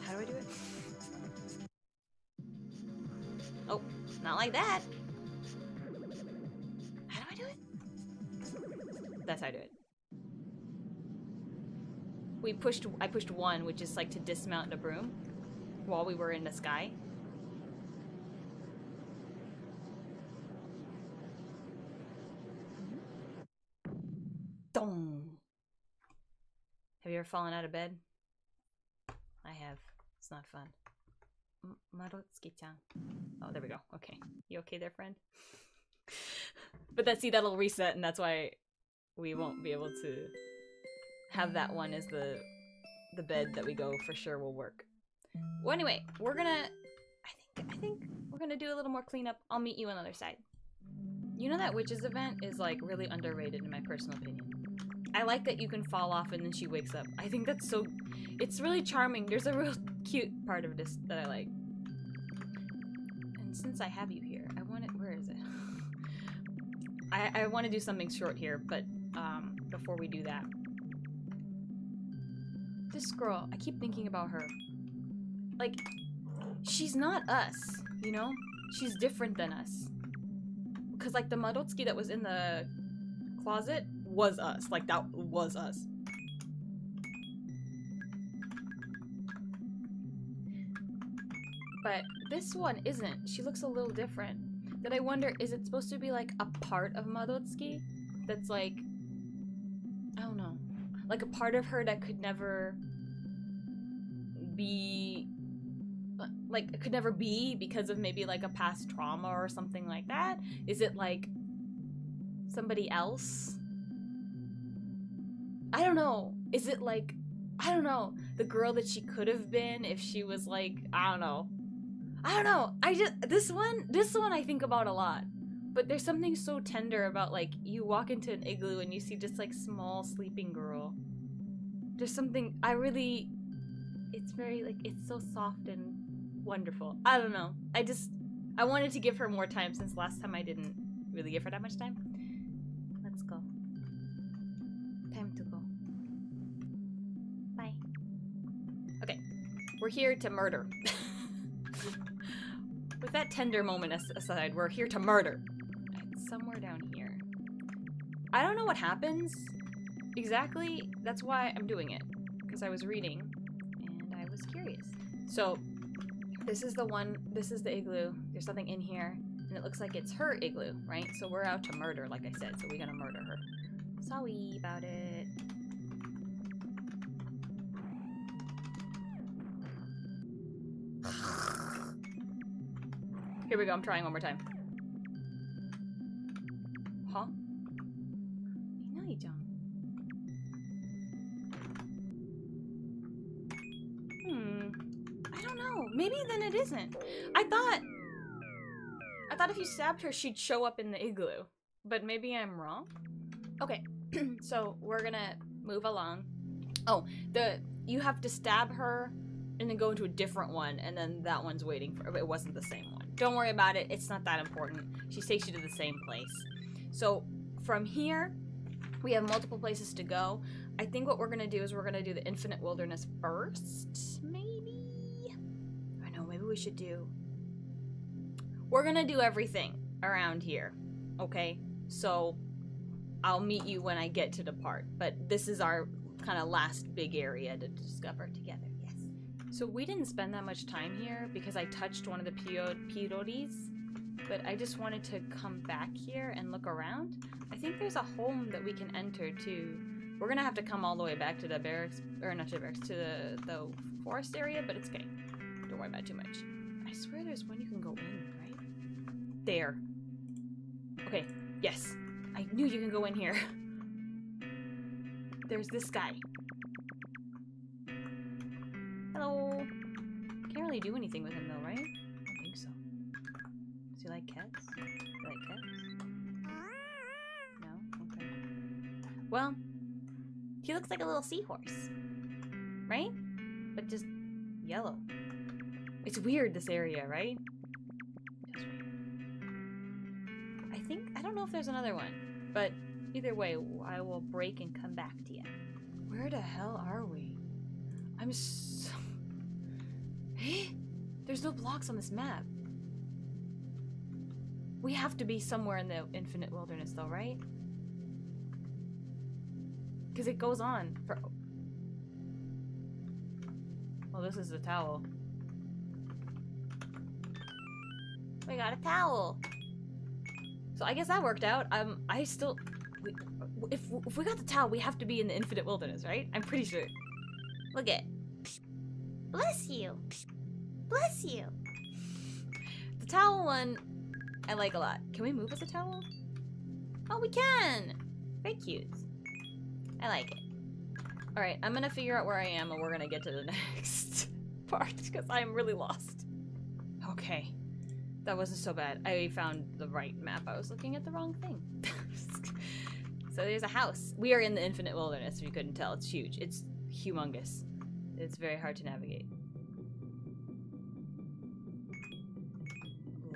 How do I do it? Oh, not like that. How do I do it? That's how I do it. I pushed 1, which is like to dismount the broom while we were in the sky. Dong. Have you ever fallen out of bed? I have. It's not fun. Marotsuki-chan. Oh, there we go. Okay. You okay there, friend? But that'll reset, and that's why we won't be able to have that one as the bed that we go for sure will work. Well, anyway, we're gonna... I think we're gonna do a little more cleanup. I'll meet you on the other side. You know that witches event is, like, really underrated in my personal opinion. I like that you can fall off and then she wakes up. I think that's so... It's really charming. There's a real cute part of this that I like. And since I have you here, I want it... Where is it? I want to do something short here, but before we do that. This girl, I keep thinking about her. Like, she's not us, you know? She's different than us. Because, like, the Marotsuki that was in the closet was us. Like, that was us. But this one isn't. She looks a little different. That I wonder, is it supposed to be, like, a part of Marotsuki? That's, like... I don't know. Like, a part of her that could never be... Like, it could never be because of maybe, like, a past trauma or something like that? Is it, like, somebody else? I don't know. Is it, like, I don't know, the girl that she could have been if she was, like, I don't know. I don't know. This one I think about a lot. But there's something so tender about, like, you walk into an igloo and you see just, like, small sleeping girl. There's something, it's very, like, it's so soft and wonderful. I don't know. I wanted to give her more time since last time I didn't really give her that much time. Let's go. Time to go. Bye. Okay. We're here to murder. With that tender moment aside, we're here to murder. It's somewhere down here. I don't know what happens exactly. That's why I'm doing it. Because I was reading and I was curious. So, this is the one, this is the igloo. There's something in here and it looks like it's her igloo, right? So we're out to murder, like I said. So we're gonna murder her. Sorry about it. Here we go, I'm trying one more time. Huh? I don't know. Maybe then it isn't. I thought if you stabbed her, she'd show up in the igloo. But maybe I'm wrong? Okay, so we're gonna move along. Oh, you have to stab her and then go into a different one, and then that one's waiting for, but it wasn't the same one. Don't worry about it, it's not that important. She takes you to the same place. So from here, we have multiple places to go. I think what we're gonna do is we're gonna do the Infinite Wilderness first, maybe? I know, maybe we should do... We're gonna do everything around here, okay? So I'll meet you when I get to the part, but this is our kind of last big area to discover together. So we didn't spend that much time here because I touched one of the piroris, but I just wanted to come back here and look around. I think there's a home that we can enter too. We're gonna have to come all the way back to the barracks, or not to the barracks, to the forest area, but it's okay. Don't worry about it too much. I swear there's one you can go in, right? There. Okay, yes. I knew you can go in here. There's this guy. Hello. Can't really do anything with him though, right? I don't think so. Does he like cats? Do you like cats? No? Okay. Well, he looks like a little seahorse. Right? But just yellow. It's weird, this area, right? Just weird. I don't know if there's another one. But either way, I will break and come back to you. Where the hell are we? I'm so... There's no blocks on this map. We have to be somewhere in the Infinite Wilderness though, right? Because it goes on for... Well, this is the towel. We got a towel. So I guess that worked out. I still... If we got the towel, we have to be in the Infinite Wilderness, right? I'm pretty sure. Look it. Bless you. Bless you. The towel one, I like a lot. Can we move as a towel? Oh, we can. Very cute. I like it. All right, I'm gonna figure out where I am and we're gonna get to the next part because I'm really lost. Okay, that wasn't so bad. I found the right map. I was looking at the wrong thing. So there's a house. We are in the Infinite Wilderness, if you couldn't tell. It's huge. It's humongous. It's very hard to navigate.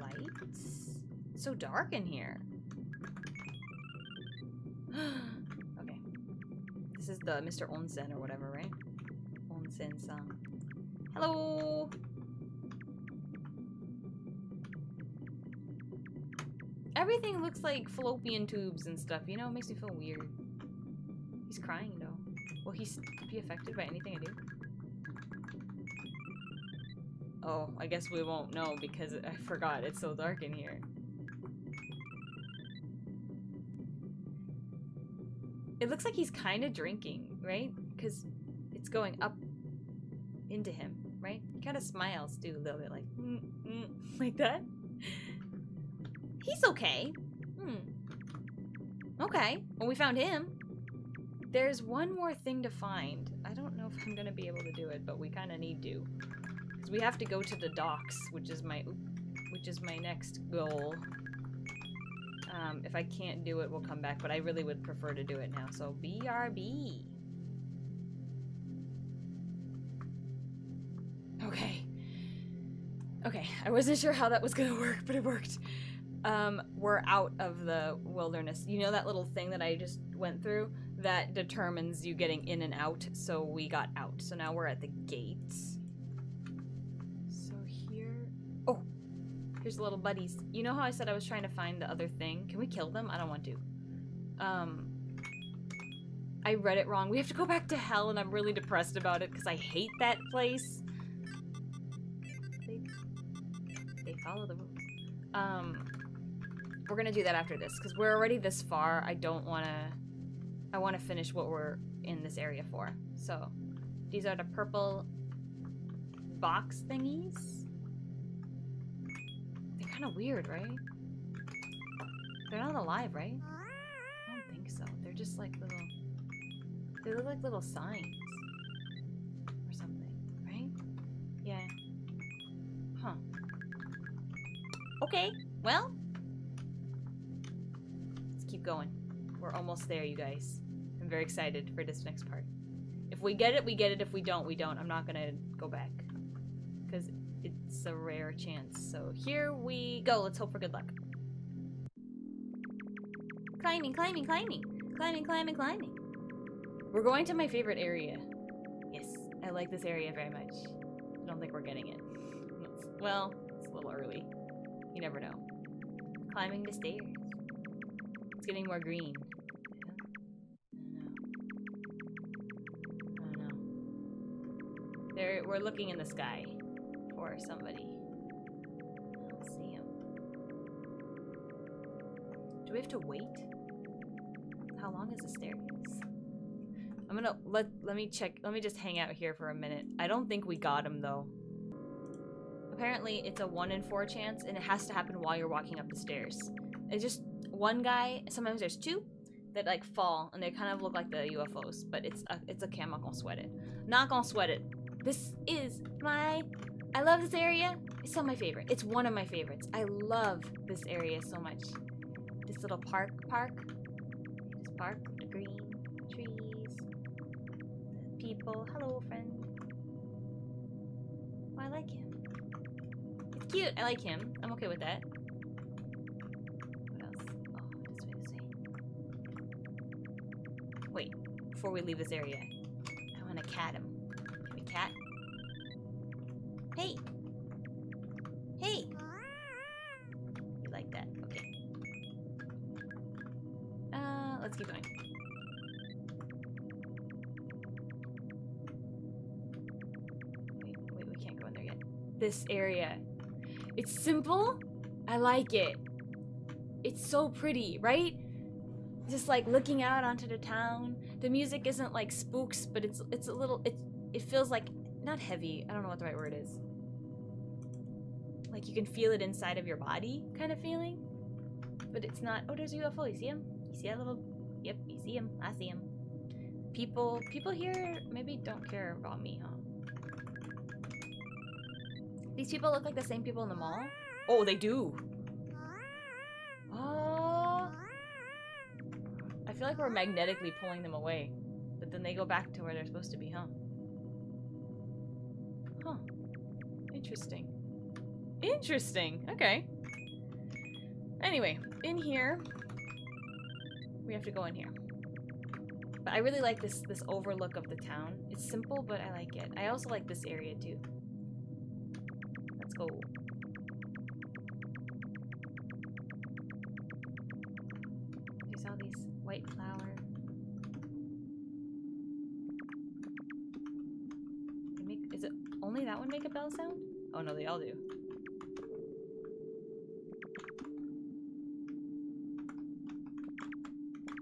Lights? It's so dark in here. Okay. This is the Mr. Onsen or whatever, right? Onsen-san. Hello! Everything looks like fallopian tubes and stuff, you know? It makes me feel weird. He's crying, though. Will he be affected by anything I do? Oh, I guess we won't know because I forgot. It's so dark in here. It looks like he's kind of drinking, right? Because it's going up into him, right? He kind of smiles, too, a little bit like, like that. He's okay. Okay. Well, we found him. There's one more thing to find. I don't know if I'm gonna be able to do it, but we kind of need to. Because we have to go to the docks, which is my next goal. If I can't do it, we'll come back, but I really would prefer to do it now. So, BRB. Okay. Okay, I wasn't sure how that was gonna work, but it worked. We're out of the wilderness. You know that little thing that I just went through? That determines you getting in and out, so we got out. So now we're at the gates. So here... Oh! Here's the little buddies. You know how I said I was trying to find the other thing? Can we kill them? I don't want to. I read it wrong. We have to go back to hell, and I'm really depressed about it, because I hate that place. They follow the rules. We're gonna do that after this, because we're already this far. I don't want to... I want to finish what we're in this area for. So, these are the purple box thingies. They're kind of weird, right? They're not alive, right? I don't think so. They're just like little... They look like little signs. Or something, right? Yeah. Huh. Okay, well... Let's keep going. We're almost there, you guys. I'm very excited for this next part. If we get it, we get it. If we don't, we don't. I'm not gonna go back. Because it's a rare chance. So here we go. Let's hope for good luck. Climbing, climbing, climbing. Climbing, climbing, climbing. We're going to my favorite area. Yes, I like this area very much. I don't think we're getting it. Well, it's a little early. You never know. Climbing the stairs. It's getting more green. I don't know. We're looking in the sky for somebody. I don't see him. Do we have to wait? How long is the stairs? I'm gonna let me check. Let me just hang out here for a minute. I don't think we got him though. Apparently it's a 1 in 4 chance, and it has to happen while you're walking up the stairs. It's just one guy. Sometimes there's two that like fall, and they kind of look like the UFOs. But it's a cam. I'm not gonna sweat it. Not gonna sweat it. This is my... I love this area. It's still my favorite. It's one of my favorites. I love this area so much. This little park. This park with the green trees. The people. Hello, friend. Oh, I like him. It's cute. I like him. I'm okay with that. What else? Oh, this way. Wait, before we leave this area, I want to cat him. Can we cat? Hey! Hey! You like that? Okay. Let's keep going. Wait, we can't go in there yet. This area. It's simple. I like it. It's so pretty, right? Just like looking out onto the town. The music isn't like spooks, but it's a little, it feels like, not heavy, I don't know what the right word is. Like you can feel it inside of your body kind of feeling. But it's not, oh, there's a UFO, you see him? You see that little, yep, you see him, I see him. People here maybe don't care about me, huh? These people look like the same people in the mall? Oh, they do. Oh. I feel like we're magnetically pulling them away. But then they go back to where they're supposed to be, huh? Huh. Interesting. Interesting. Okay. Anyway, in here, we have to go in here. But I really like this overlook of the town. It's simple, but I like it. I also like this area too. Let's go. There's all these white flowers. Is it only that one make a bell sound? Oh no, they all do.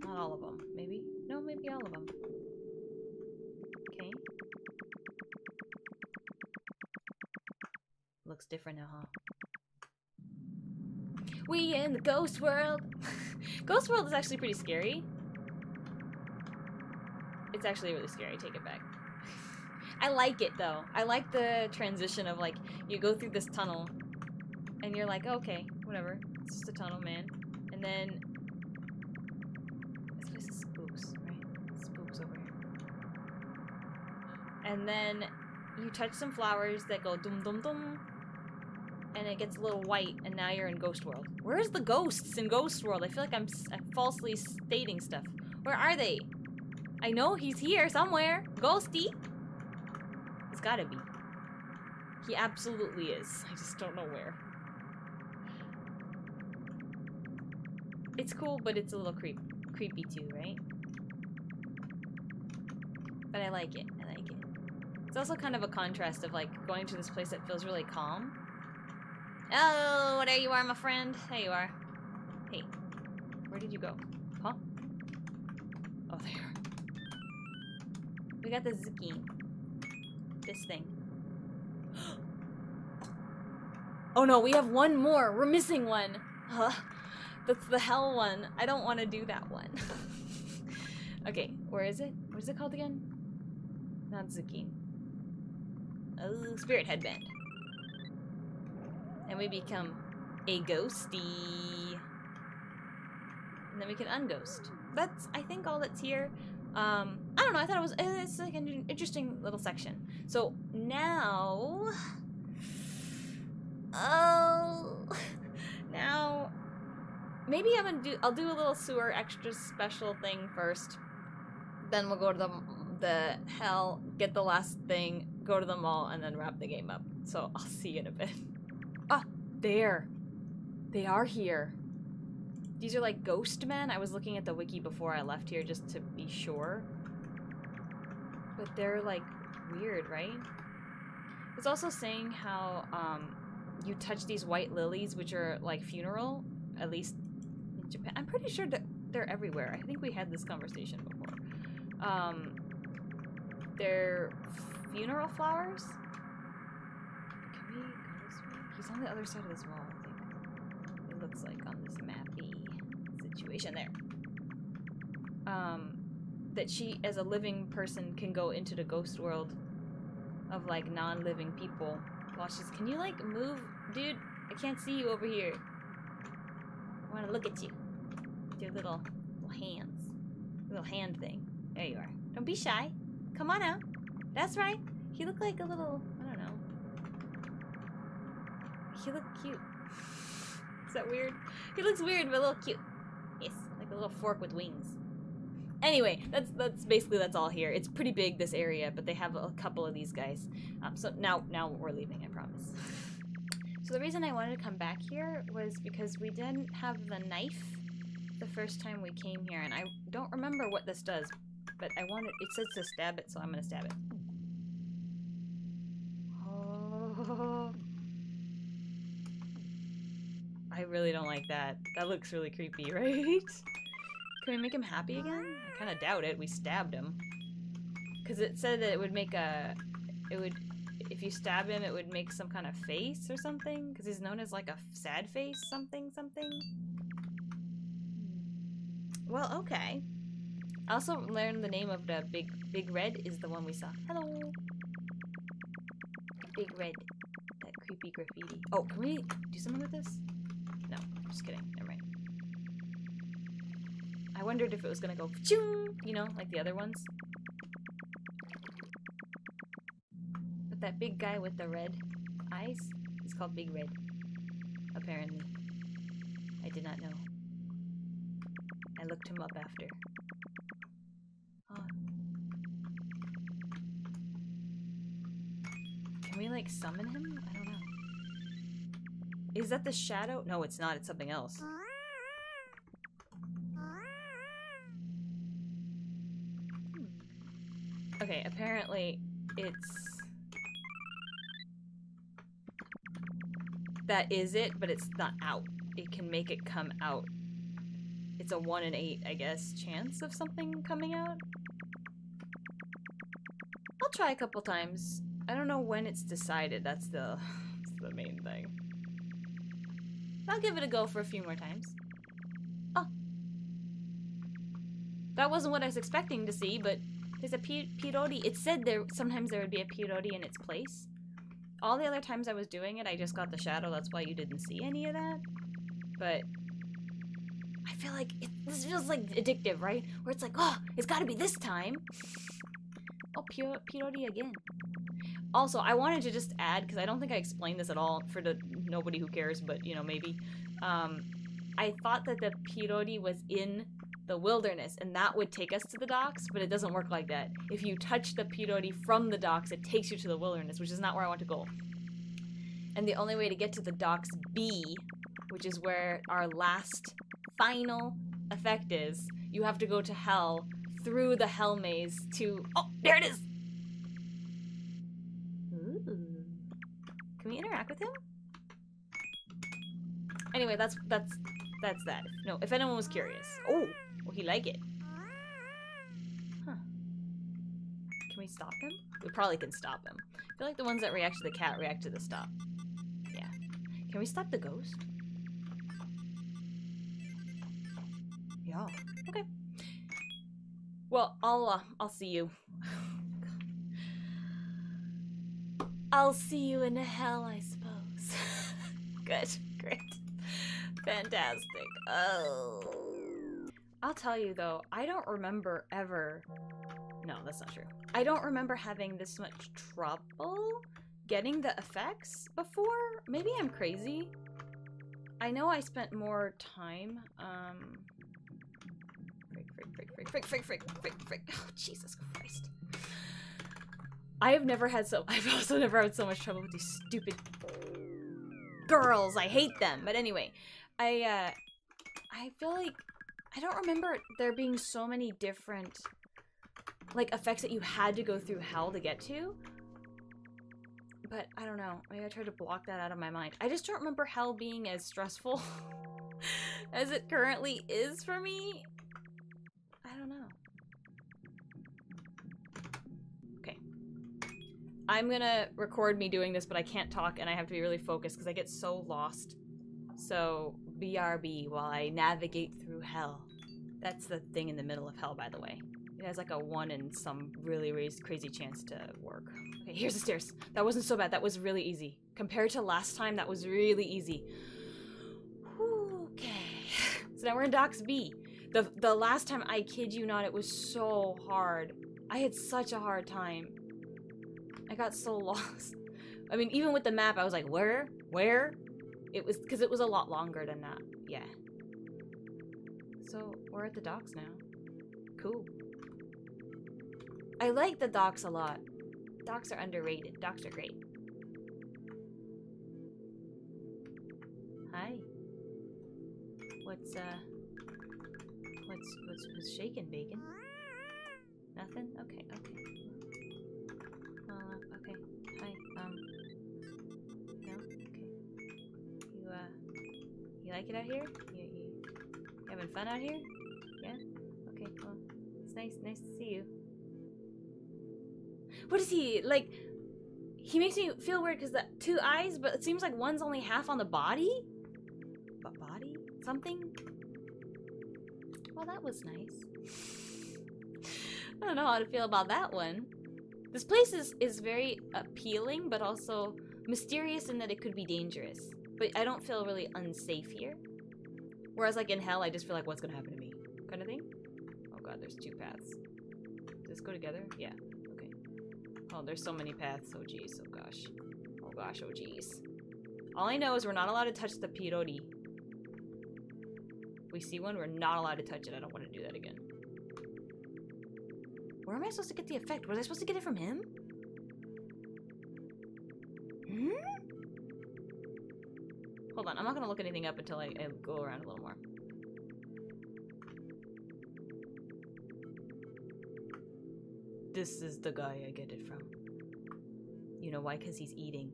Not all of them, maybe? No, maybe all of them. Okay. Looks different now, huh? We in the ghost world! Ghost world is actually pretty scary. It's actually really scary, take it back. I like it though. I like the transition of like, you go through this tunnel and you're like, okay, whatever. It's just a tunnel, man. And then this place is spooks, right? Spooks over here. And then you touch some flowers that go dum dum dum. and it gets a little white, and now you're in Ghost World. Where's the ghosts in Ghost World? I feel like I'm falsely stating stuff. Where are they? I know he's here somewhere. Ghosty. He's gotta be. He absolutely is. I just don't know where. It's cool, but it's a little creepy too, right? But I like it. I like it. It's also kind of a contrast of like going to this place that feels really calm. Oh, there you are, my friend. There you are. Hey, where did you go? Huh? Oh, there. We got the zucchini. This thing. Oh no, we have one more. We're missing one. Huh? That's the hell one. I don't want to do that one. Okay, where is it? What is it called again? Not zucchini. Oh, spirit headband. And we become a ghosty. And then we can unghost. That's, I think, all that's here. I don't know, I thought it's like an interesting little section. So, now... Oh... Now... Maybe I'll do a little sewer extra special thing first. Then we'll go to the hell, get the last thing, go to the mall, and then wrap the game up. So, I'll see you in a bit. Ah, there. They are here. These are like ghost men. I was looking at the wiki before I left here just to be sure. But they're like weird, right? It's also saying how you touch these white lilies, which are like funeral, at least in Japan. I'm pretty sure that they're everywhere. I think we had this conversation before. They're funeral flowers. Can we go this way? He's on the other side of this wall, I think. It looks like on this mappy situation there. That she, as a living person, can go into the ghost world of, like, non-living people. While she's... Can you, like, move? Dude, I can't see you over here. I want to look at you. With your little hands. Little hand thing. There you are. Don't be shy. Come on out. That's right. You look like a little... I don't know. You look cute. Is that weird? He looks weird, but a little cute. Yes, like a little fork with wings. Anyway, that's basically that's all here. It's pretty big, this area, but they have a couple of these guys. So now we're leaving, I promise. So the reason I wanted to come back here was because we didn't have the knife the first time we came here, and I don't remember what this does, but I wanted, it says to stab it, so I'm gonna stab it. Oh. I really don't like that. That looks really creepy, right? Can we make him happy again? I kind of doubt it. We stabbed him. Because it said that it would make a... If you stab him, it would make some kind of face or something. Because he's known as like a sad face something. Well, okay. I also learned the name of the Big Red is the one we saw. Hello! Big Red. That creepy graffiti. Oh, can we do something with this? No, just kidding. Never mind. I wondered if it was gonna go, you know, like the other ones. But that big guy with the red eyes, he's called Big Red. Apparently. I did not know. I looked him up after. Oh. Can we, like, summon him? I don't know. Is that the shadow? No, it's not. It's something else. Okay, apparently it's... That is it, but it's not out. It can make it come out. It's a 1 in 8, I guess, chance of something coming out. I'll try a couple times. I don't know when it's decided. That's the main thing. I'll give it a go for a few more times. Oh. That wasn't what I was expecting to see, but there's a Pirori. It said sometimes there would be a Pirori in its place. All the other times I was doing it, I just got the shadow. That's why you didn't see any of that. But I feel like this feels like addictive, right? Where it's like, oh, it's got to be this time. Oh, Pirori again. Also, I wanted to just add, because I don't think I explained this at all for the nobody who cares, but, you know, maybe. I thought that the Pirori was in the wilderness, and that would take us to the docks, but it doesn't work like that. If you touch the Pirori from the docks, it takes you to the wilderness, which is not where I want to go. And the only way to get to the docks B, which is where our last final effect is, you have to go to hell through the hell maze to... Oh, there it is! Ooh. Can we interact with him? Anyway, that's that. No, if anyone was curious. Oh, well, he like it. Huh. Can we stop him? We probably can stop him. I feel like the ones that react to the cat react to the stop. Yeah. Can we stop the ghost? Yeah. Okay. Well, I'll see you. I'll see you in hell, I suppose. Good. Great. Fantastic. Oh. I'll tell you though, I don't remember ever... No, that's not true. I don't remember having this much trouble getting the effects before. Maybe I'm crazy. I know I spent more time. Frick. Oh, Jesus Christ. I've also never had so much trouble with these stupid girls. I hate them. But anyway, I feel like I don't remember there being so many different like effects that you had to go through hell to get to. But I don't know. Maybe I tried to block that out of my mind. I just don't remember hell being as stressful as it currently is for me. I don't know. Okay. I'm gonna record me doing this, but I can't talk and I have to be really focused because I get so lost. So, BRB while I navigate through hell. That's the thing in the middle of hell, by the way. It has like a 1 in some really crazy chance to work. Okay, here's the stairs. That wasn't so bad. That was really easy. Compared to last time, that was really easy. Okay. So now we're in Docks B. The last time, I kid you not, it was so hard. I had such a hard time. I got so lost. I mean, even with the map, I was like, where? It was, because it was a lot longer than that. Yeah. So, we're at the docks now. Cool. I like the docks a lot. Docks are underrated. Docks are great. Hi. What's shaking, bacon? Nothing? Okay. Okay. Hi. No? Okay. You like it out here? You having fun out here? Yeah? Okay, well, it's nice to see you. What is he, like, he makes me feel weird because the 2 eyes, but it seems like one's only half on the body? Body? Something? Well, that was nice. I don't know how to feel about that one. This place is very appealing, but also mysterious in that it could be dangerous. But I don't feel really unsafe here. Whereas, like, in hell, I just feel like, what's gonna happen to me? Kind of thing? Oh god, there's 2 paths. Does this go together? Yeah. Okay. Oh, there's so many paths. Oh jeez. Oh gosh. Oh gosh. Oh jeez. All I know is we're not allowed to touch the Pirori. We see one, we're not allowed to touch it. I don't want to do that again. Where am I supposed to get the effect? Was I supposed to get it from him? Hmm? Hold on, I'm not gonna look anything up until I go around a little more. This is the guy I get it from. You know why? Because he's eating.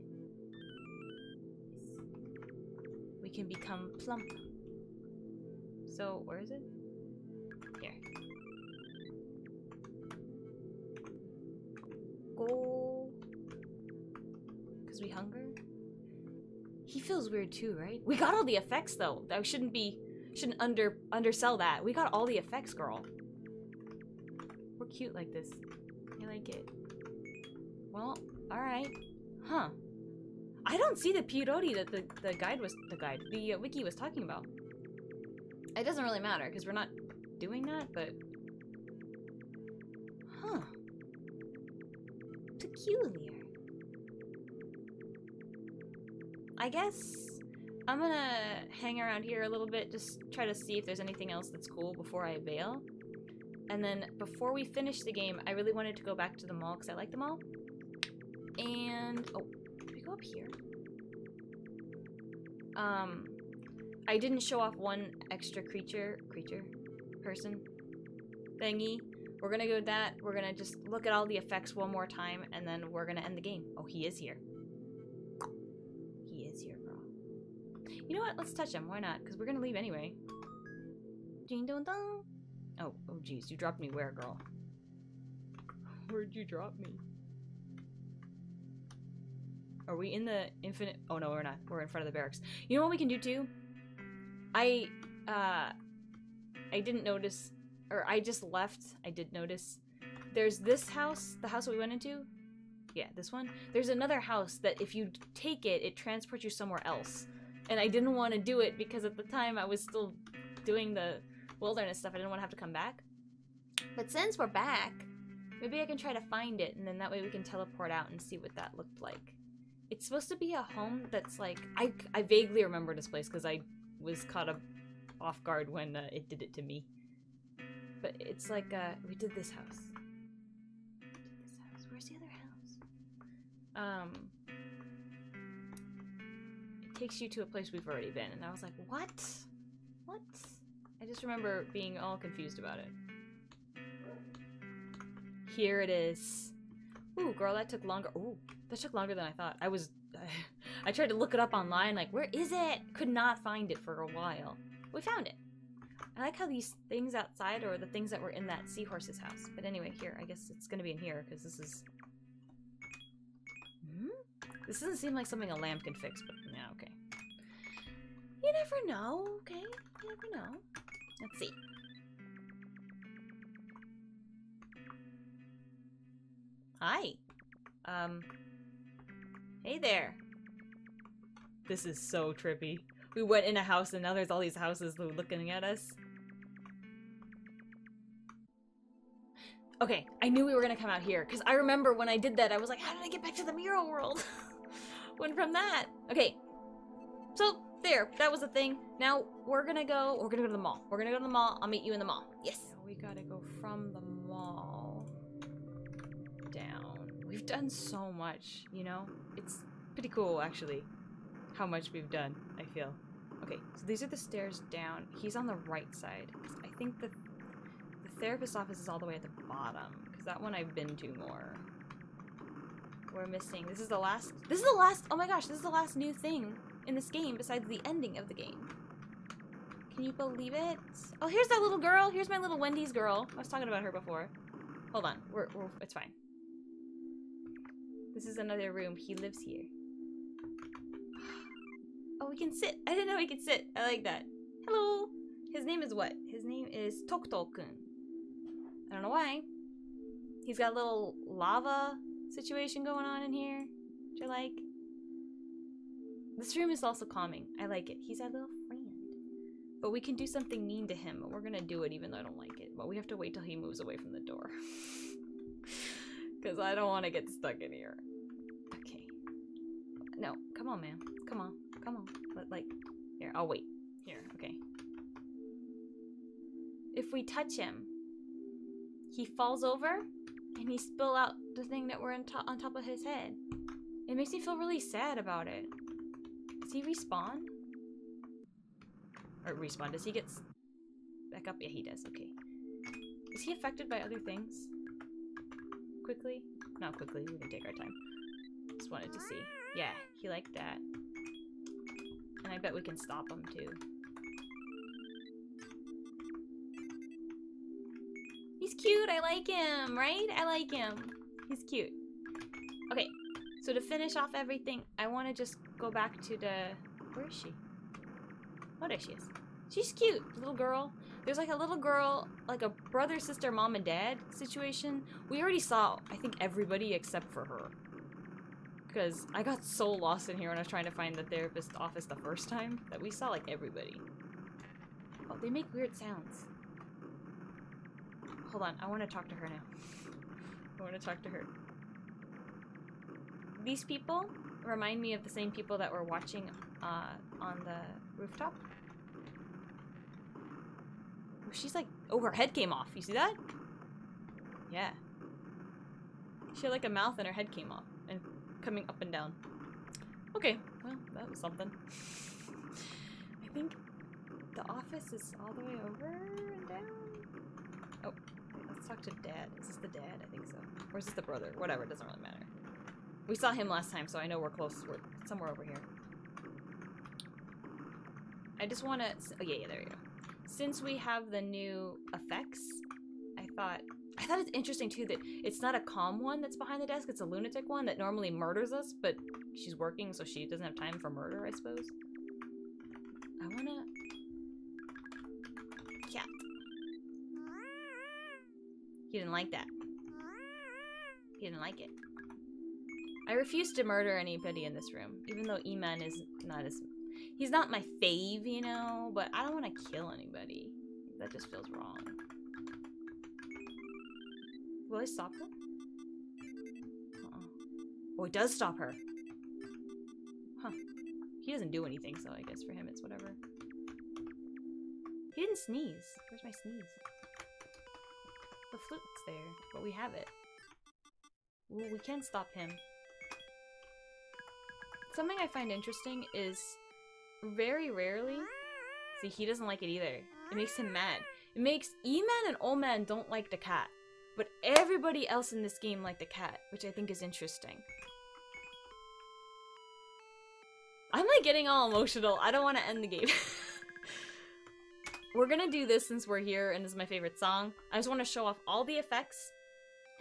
We can become plump. So, where is it? Here. Go. Because we hunger? He feels weird too, right? We got all the effects though. That shouldn't undersell that. We got all the effects, girl. We're cute like this. I like it. Well, alright. Huh. I don't see the Pirori that the wiki was talking about. It doesn't really matter, because we're not doing that, but... Huh. Peculiar. I guess... I'm gonna hang around here a little bit, just try to see if there's anything else that's cool before I bail. And then before we finish the game, I really wanted to go back to the mall because I like the mall. And oh, can we go up here? I didn't show off one extra person thingy. We're gonna go with that. We're gonna just look at all the effects one more time, and then we're gonna end the game. Oh, he is here. He is here, girl. You know what? Let's touch him. Why not? Because we're gonna leave anyway. Ding dong dong. Oh, geez. You dropped me where, girl? Where'd you drop me? Are we in the infinite? Oh, no, we're not. We're in front of the barracks. You know what we can do, too? I didn't notice, or I just left. I did notice. There's this house, the house that we went into. Yeah, this one. There's another house that if you take it, it transports you somewhere else. And I didn't want to do it because at the time I was still doing the wilderness stuff. I didn't want to have to come back. But since we're back, maybe I can try to find it, and then that way we can teleport out and see what that looked like. It's supposed to be a home that's like... I vaguely remember this place because I was caught up off guard when it did it to me. But it's like, we did this house. Where's the other house? It takes you to a place we've already been, and I was like, what? What? I just remember being all confused about it. Here it is. Ooh, girl, that took longer. Ooh, that took longer than I thought. I tried to look it up online, like, where is it? Could not find it for a while. We found it. I like how these things outside are the things that were in that seahorse's house. But anyway, here, I guess it's gonna be in here, because this is... This doesn't seem like something a lamp can fix, but yeah, okay. You never know, okay? You never know. Let's see. Hi. Hey there. This is so trippy. We went in a house and now there's all these houses looking at us. Okay, I knew we were gonna come out here, because I remember when I did that, I was like, how did I get back to the mural world? Went from that. Okay. So, there. That was the thing. Now, we're gonna go to the mall. We're gonna go to the mall. I'll meet you in the mall. Yes. We gotta go from the mall down. We've done so much, you know? It's pretty cool, actually, how much we've done, I feel. Okay, so these are the stairs down. He's on the right side. I think the therapist's office is all the way at the bottom, because that one I've been to more. We're missing. This is the last, oh my gosh, this is the last new thing in this game besides the ending of the game. Can you believe it? Oh, here's that little girl. Here's my little Wendy's girl. I was talking about her before. Hold on. It's fine. This is another room. He lives here. Oh, we can sit. I didn't know we could sit. I like that. Hello. His name is what? His name is Tokuto-kun. I don't know why. He's got a little lava situation going on in here, which I like. This room is also calming. I like it. He's our little friend. But we can do something mean to him, but we're gonna do it even though I don't like it. But we have to wait till he moves away from the door. Because I don't want to get stuck in here. Okay. No, come on, man. Come on. Come on. Here, I'll wait. Here, okay. If we touch him, he falls over, and he spill out the thing that we're on top of his head. It makes me feel really sad about it. Does he respawn? Or respawn, does he get back up? Yeah, he does, okay. Is he affected by other things? Quickly? Not quickly, we can take our time. Just wanted to see. Yeah, he liked that. And I bet we can stop him too. He's cute, I like him, right? I like him. He's cute. Okay, so to finish off everything, I want to just go back to the... Where is she? Oh, there she is. She's cute, little girl. There's like a little girl, like a brother, sister, mom, and dad situation. We already saw, I think, everybody except for her. Because I got so lost in here when I was trying to find the therapist's office the first time that we saw like everybody. Oh, they make weird sounds. Hold on, I want to talk to her now. I want to talk to her. These people remind me of the same people that were watching on the rooftop. Oh, she's like, oh, her head came off. You see that? Yeah. She had like a mouth and her head came off and coming up and down. Okay, well, that was something. I think the office is all the way over and down. Oh, let's talk to Dad. Is this the dad? I think so. Or is this the brother? Whatever, it doesn't really matter. We saw him last time, so I know we're close. We're somewhere over here. I just want to... Oh, yeah, there you go. Since we have the new effects, I thought it's interesting, too, that it's not a calm one that's behind the desk. It's a lunatic one that normally murders us, but she's working, so she doesn't have time for murder, I suppose. I want to... Cat. He didn't like that. He didn't like it. I refuse to murder anybody in this room, even though Iman is not as... He's not my fave, you know, but I don't want to kill anybody. That just feels wrong. Will I stop her? Oh, it does stop her. Huh. He doesn't do anything, so I guess for him it's whatever. He didn't sneeze. Where's my sneeze? The flute's there, but we have it. Ooh, we can stop him. Something I find interesting is very rarely... See, he doesn't like it either. It makes him mad. It makes E-Man and O-Man don't like the cat. But everybody else in this game like the cat, which I think is interesting. I'm like getting all emotional. I don't want to end the game. We're gonna do this since we're here and this is my favorite song. I just want to show off all the effects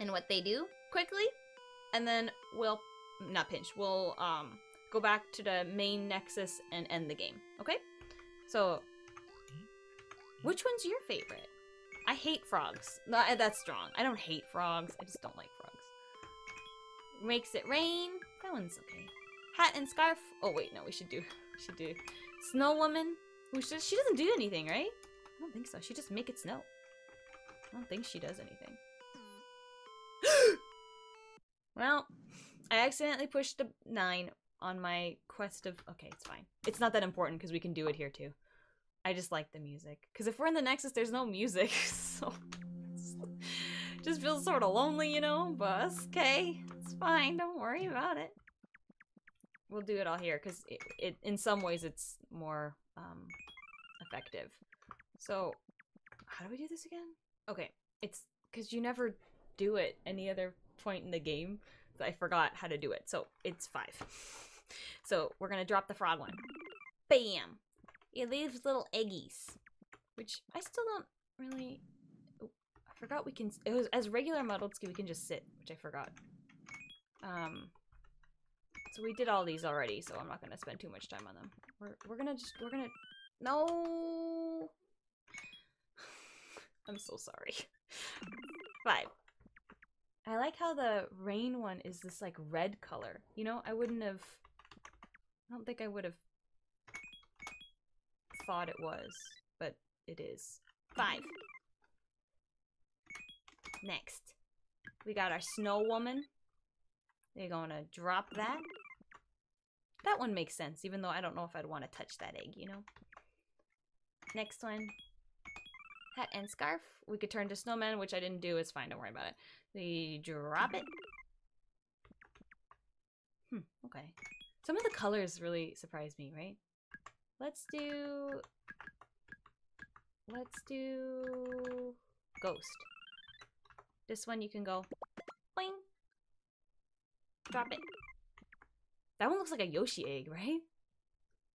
and what they do quickly. And then we'll... Not pinch. We'll go back to the main nexus and end the game. Okay? So... Which one's your favorite? I hate frogs. No, that's strong. I don't hate frogs. I just don't like frogs. Makes it rain. That one's okay. Hat and scarf. Oh wait, no, we should do Snow Woman. She doesn't do anything, right? I don't think so. She just make it snow. I don't think she does anything. Well, I accidentally pushed the 9 on my quest of... Okay, it's fine. It's not that important because we can do it here too. I just like the music. Because if we're in the Nexus, there's no music, so... just feels sort of lonely, you know? But it's okay. It's fine. Don't worry about it. We'll do it all here, because it in some ways it's more effective. So, how do we do this again? Okay, it's because you never do it any other point in the game. So I forgot how to do it. So, it's 5. So, we're going to drop the frog one. Bam! It leaves little eggies. Which, I still don't really... Oh, I forgot we can... It was, as regular Muddled-ski, we can just sit, which I forgot. So we did all these already, so I'm not gonna spend too much time on them. We're gonna... No! I'm so sorry. 5. I like how the rain one is this, like, red color. You know, I don't think I would have thought it was, but it is. 5. Next. We got our Snow Woman. They're gonna drop that. That one makes sense, even though I don't know if I'd want to touch that egg, you know? Next one. Hat and scarf. We could turn to snowman, which I didn't do. It's fine, don't worry about it. We drop it. Okay. Some of the colors really surprise me, right? Let's do ghost. This one you can go boing. Drop it. That one looks like a Yoshi egg, right?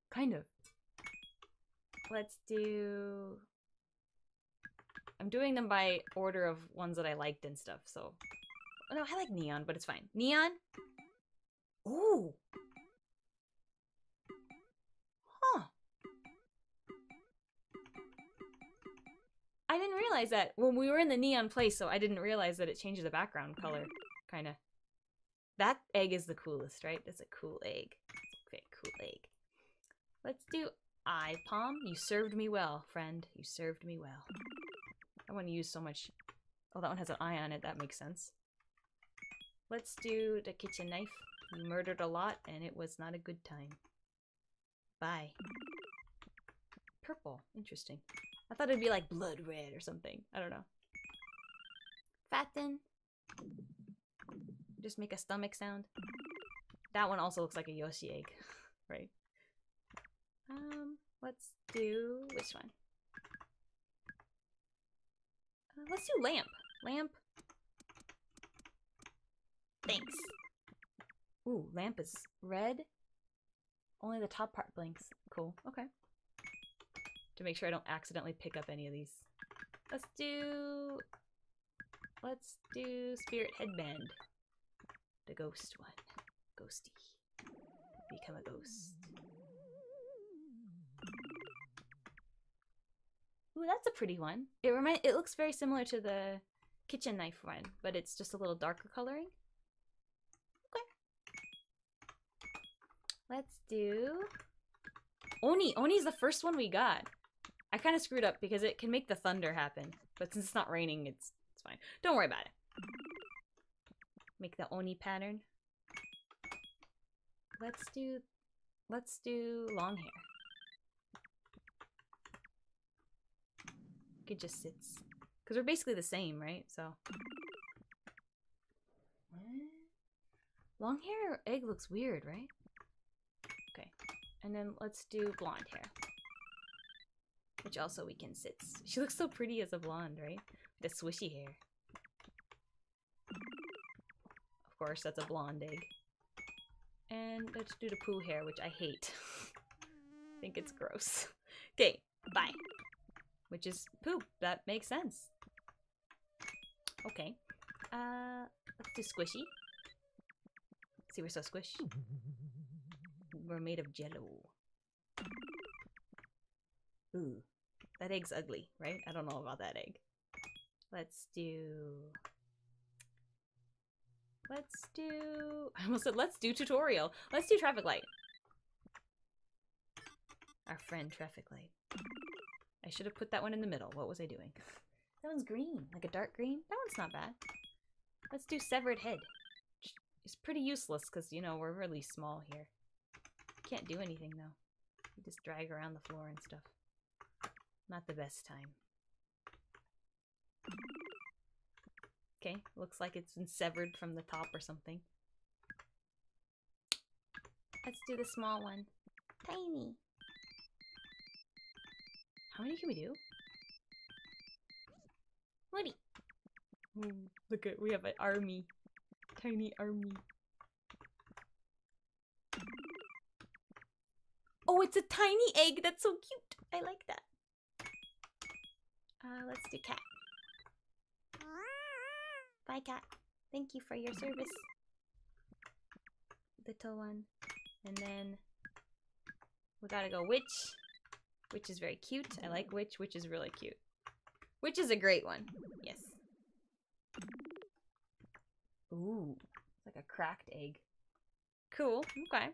Kind of. Let's do... I'm doing them by order of ones that I liked and stuff, so... Oh, no, I like neon, but it's fine. Neon? Ooh! Huh. I didn't realize that when we were in the neon place, so I didn't realize that it changes the background color, kinda. That egg is the coolest, right? That's a cool egg. Okay, cool egg. Let's do eye palm. You served me well, friend. You served me well. I want to use so much... Oh, that one has an eye on it. That makes sense. Let's do the kitchen knife. You murdered a lot, and it was not a good time. Bye. Purple. Interesting. I thought it'd be like blood red or something. I don't know. Fatten. Just make a stomach sound. That one also looks like a Yoshi egg. Right. Let's do... which one? Let's do lamp. Lamp. Thanks. Ooh, lamp is red. Only the top part blinks. Cool. Okay. To make sure I don't accidentally pick up any of these. Let's do spirit headband. The ghost one. Ghosty. Become a ghost. Ooh, that's a pretty one. It looks very similar to the kitchen knife one, but it's just a little darker coloring. Okay. Let's do Oni. Oni's the first one we got. I kind of screwed up because it can make the thunder happen, but since it's not raining, it's fine. Don't worry about it. Make the Oni pattern. Let's do long hair. It just sits. Because we're basically the same, right? So. Long hair egg looks weird, right? Okay. And then let's do blonde hair. Which also we can sit. She looks so pretty as a blonde, right? The swishy hair. Of course, that's a blonde egg. And let's do the poo hair, which I hate. I think it's gross. Okay, bye. Which is poop. That makes sense. Okay. Let's do squishy. See, we're so squish. We're made of jello. Ooh. That egg's ugly, right? I don't know about that egg. Let's do... I almost said let's do tutorial. Let's do traffic light. Our friend traffic light. I should have put that one in the middle. What was I doing? That one's green. Like a dark green. That one's not bad. Let's do severed head. It's pretty useless because, you know, we're really small here. Can't do anything, though. You just drag around the floor and stuff. Not the best time. Okay, looks like it's been severed from the top or something. Let's do the small one. Tiny. How many can we do? Woody. Look at, we have an army. Tiny army. Oh, it's a tiny egg. That's so cute. I like that. Let's do cat. Bye, cat. Thank you for your service. Little one. And then we gotta go witch. Witch is very cute. I like witch. Witch is really cute. Witch is a great one. Yes. Ooh. It's like a cracked egg. Cool. Okay.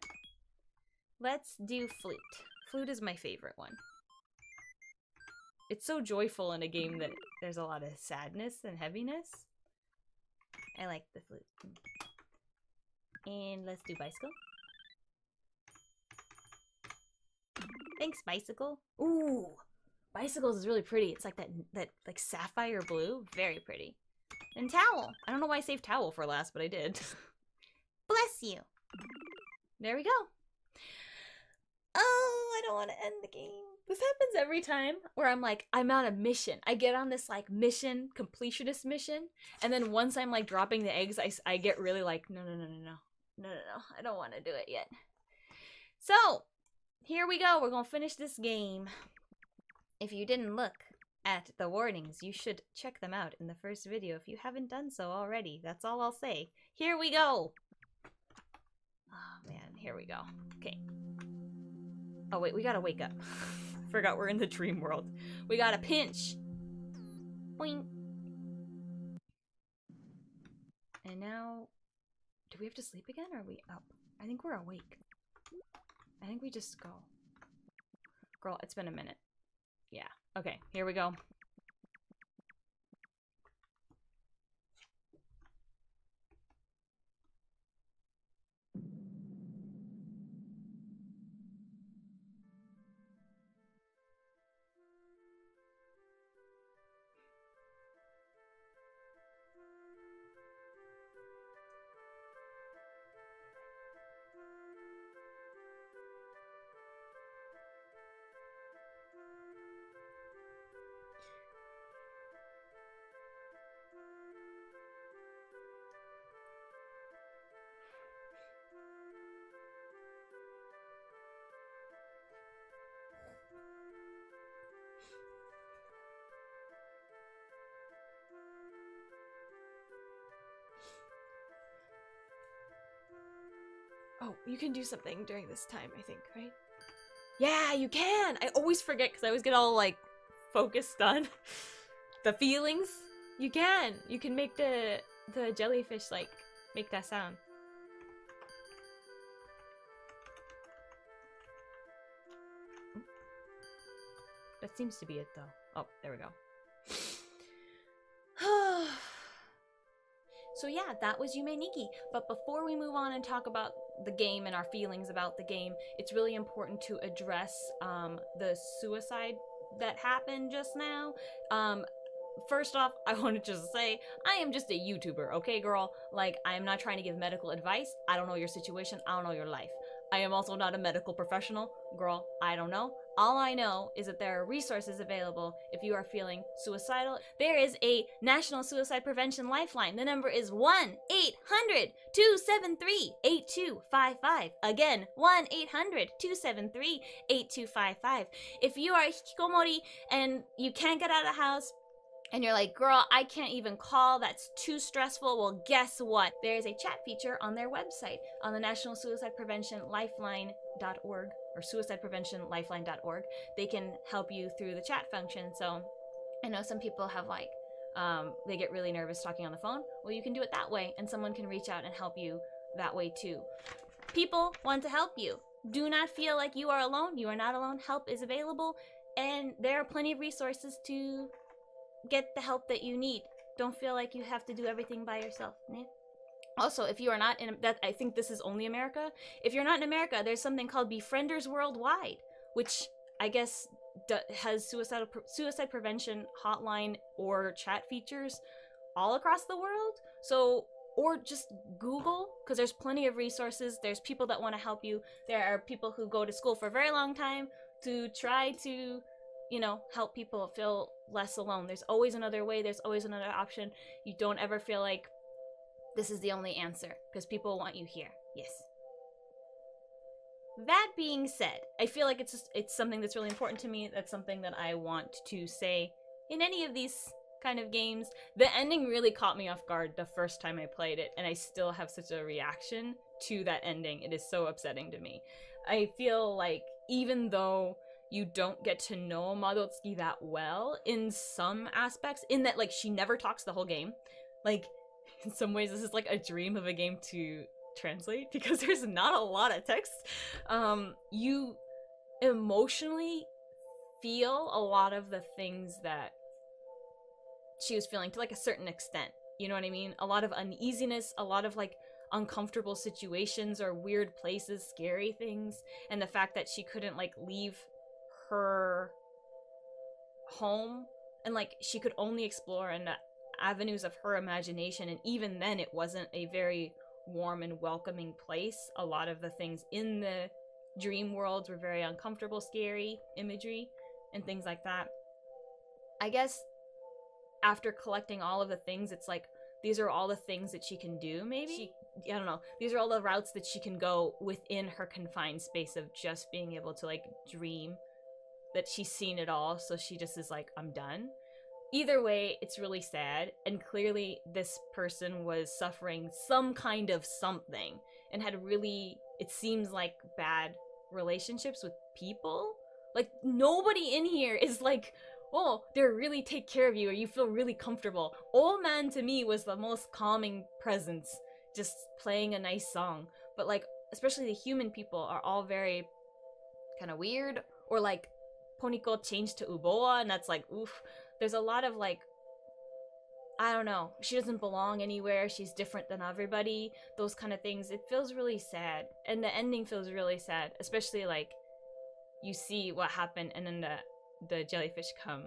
Let's do flute. Flute is my favorite one. It's so joyful in a game that there's a lot of sadness and heaviness. I like the flute. And let's do bicycle. Thanks, bicycle. Ooh, bicycles is really pretty. It's like that like sapphire blue. Very pretty. And towel. I don't know why I saved towel for last, but I did. Bless you. There we go. Oh, I don't want to end the game. This happens every time where I'm like, I'm on a mission. I get on this like mission, completionist mission, and then once I'm like dropping the eggs, I get really like, no, I don't want to do it yet. So, here we go. We're gonna finish this game. If you didn't look at the warnings, you should check them out in the first video if you haven't done so already. That's all I'll say. Here we go. Oh man, here we go. Okay. Oh wait, we gotta wake up. Forgot we're in the dream world. We gotta pinch. Boing. And now, do we have to sleep again or are we up? I think we're awake. I think we just go. Girl, it's been a minute. Yeah. Okay, here we go. Oh, you can do something during this time, I think, right? Yeah, you can! I always forget because I always get all, like, focused on the feelings. You can! You can make the jellyfish, like, make that sound. That seems to be it, though. Oh, there we go. So yeah, that was Yume Nikki. But before we move on and talk about the game and our feelings about the game, it's really important to address the suicide that happened just now. First off, I wanted to just say, I am just a YouTuber, okay, girl? Like, I am not trying to give medical advice. I don't know your situation. I don't know your life. I am also not a medical professional. Girl, I don't know. All I know is that there are resources available if you are feeling suicidal. There is a National Suicide Prevention Lifeline. The number is 1-800-273-8255. Again, 1-800-273-8255. If you are a hikikomori and you can't get out of the house, and you're like, girl, I can't even call, that's too stressful. Well, guess what? There is a chat feature on their website, on the National Suicide Prevention Lifeline.org, or suicidepreventionlifeline.org. They can help you through the chat function. So I know some people have like, they get really nervous talking on the phone. Well, you can do it that way, and someone can reach out and help you that way too. People want to help you. Do not feel like you are alone. You are not alone. Help is available, and there are plenty of resources to get the help that you need. Don't feel like you have to do everything by yourself. Yeah. Also, if you are not in that, I think this is only America. If you're not in America, there's something called Befrienders Worldwide, which I guess has suicide prevention hotline or chat features all across the world. So, or just Google, because there's plenty of resources. There's people that want to help you. There are people who go to school for a very long time to try to, you know, help people feel less alone. There's always another way. There's always another option. You don't ever feel like this is the only answer, because people want you here. Yes. That being said, I feel like it's something that's really important to me. That's something that I want to say in any of these kind of games. The ending really caught me off guard the first time I played it, and I still have such a reaction to that ending. It is so upsetting to me. I feel like even though you don't get to know Madotsuki that well in some aspects, in that, like, she never talks the whole game. Like, in some ways, this is like a dream of a game to translate, because there's not a lot of text. You emotionally feel a lot of the things that she was feeling to, like, a certain extent. You know what I mean? A lot of uneasiness, a lot of, like, uncomfortable situations or weird places, scary things, and the fact that she couldn't, like, leave her home, and like she could only explore in the avenues of her imagination, and even then it wasn't a very warm and welcoming place. A lot of the things in the dream worlds were very uncomfortable, scary imagery and things like that. I guess after collecting all of the things, it's like these are all the things that she can do. Maybe I don't know, these are all the routes that she can go within her confined space of just being able to, like, dream that she's seen it all, so she just is like, I'm done. Either way, it's really sad, and clearly this person was suffering some kind of something, and had really, it seems like, bad relationships with people. Like, nobody in here is like, oh, they really take care of you, or you feel really comfortable. Old Man to me was the most calming presence, just playing a nice song. But, like, especially the human people are all very kind of weird, or like, Poniko changed to Uboa, and that's like, oof. There's a lot of, like, I don't know, she doesn't belong anywhere, she's different than everybody, those kind of things. It feels really sad, and the ending feels really sad, especially, like, you see what happened, and then the jellyfish come.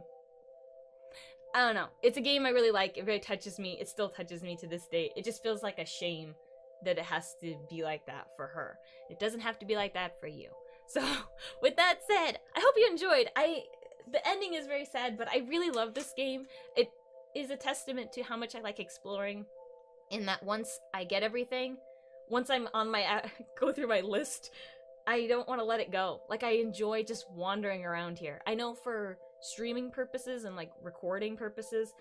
I don't know, it's a game I really like, it really touches me, it still touches me to this day. It just feels like a shame that it has to be like that for her. It doesn't have to be like that for you. So, with that said, I hope you enjoyed. The ending is very sad, but I really love this game. It is a testament to how much I like exploring, in that once I get everything, once I'm on my, go through my list, I don't want to let it go. Like, I enjoy just wandering around here. I know for streaming purposes and, like, recording purposes,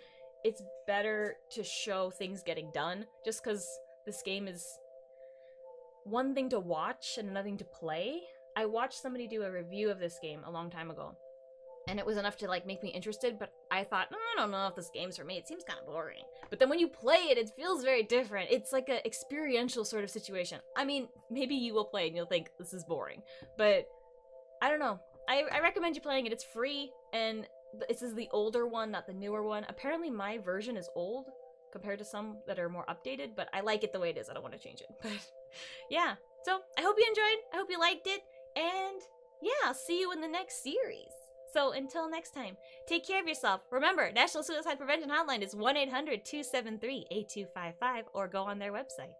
it's better to show things getting done, just because this game is, one thing to watch and another thing to play. I watched somebody do a review of this game a long time ago, and it was enough to like make me interested, but I thought, I don't know if this game's for me. It seems kind of boring. But then when you play it, it feels very different. It's like an experiential sort of situation. I mean, maybe you will play and you'll think this is boring, but I don't know. I recommend you playing it. It's free, and this is the older one, not the newer one. Apparently my version is old compared to some that are more updated, but I like it the way it is. I don't want to change it. But yeah, so I hope you enjoyed. I hope you liked it, and yeah, I'll see you in the next series. So until next time, take care of yourself. Remember, National Suicide Prevention Hotline is 1-800-273-8255, or go on their website.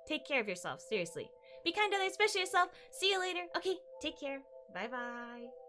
Take care of yourself, seriously. Be kind to others, especially yourself. See you later. Okay, take care. Bye-bye.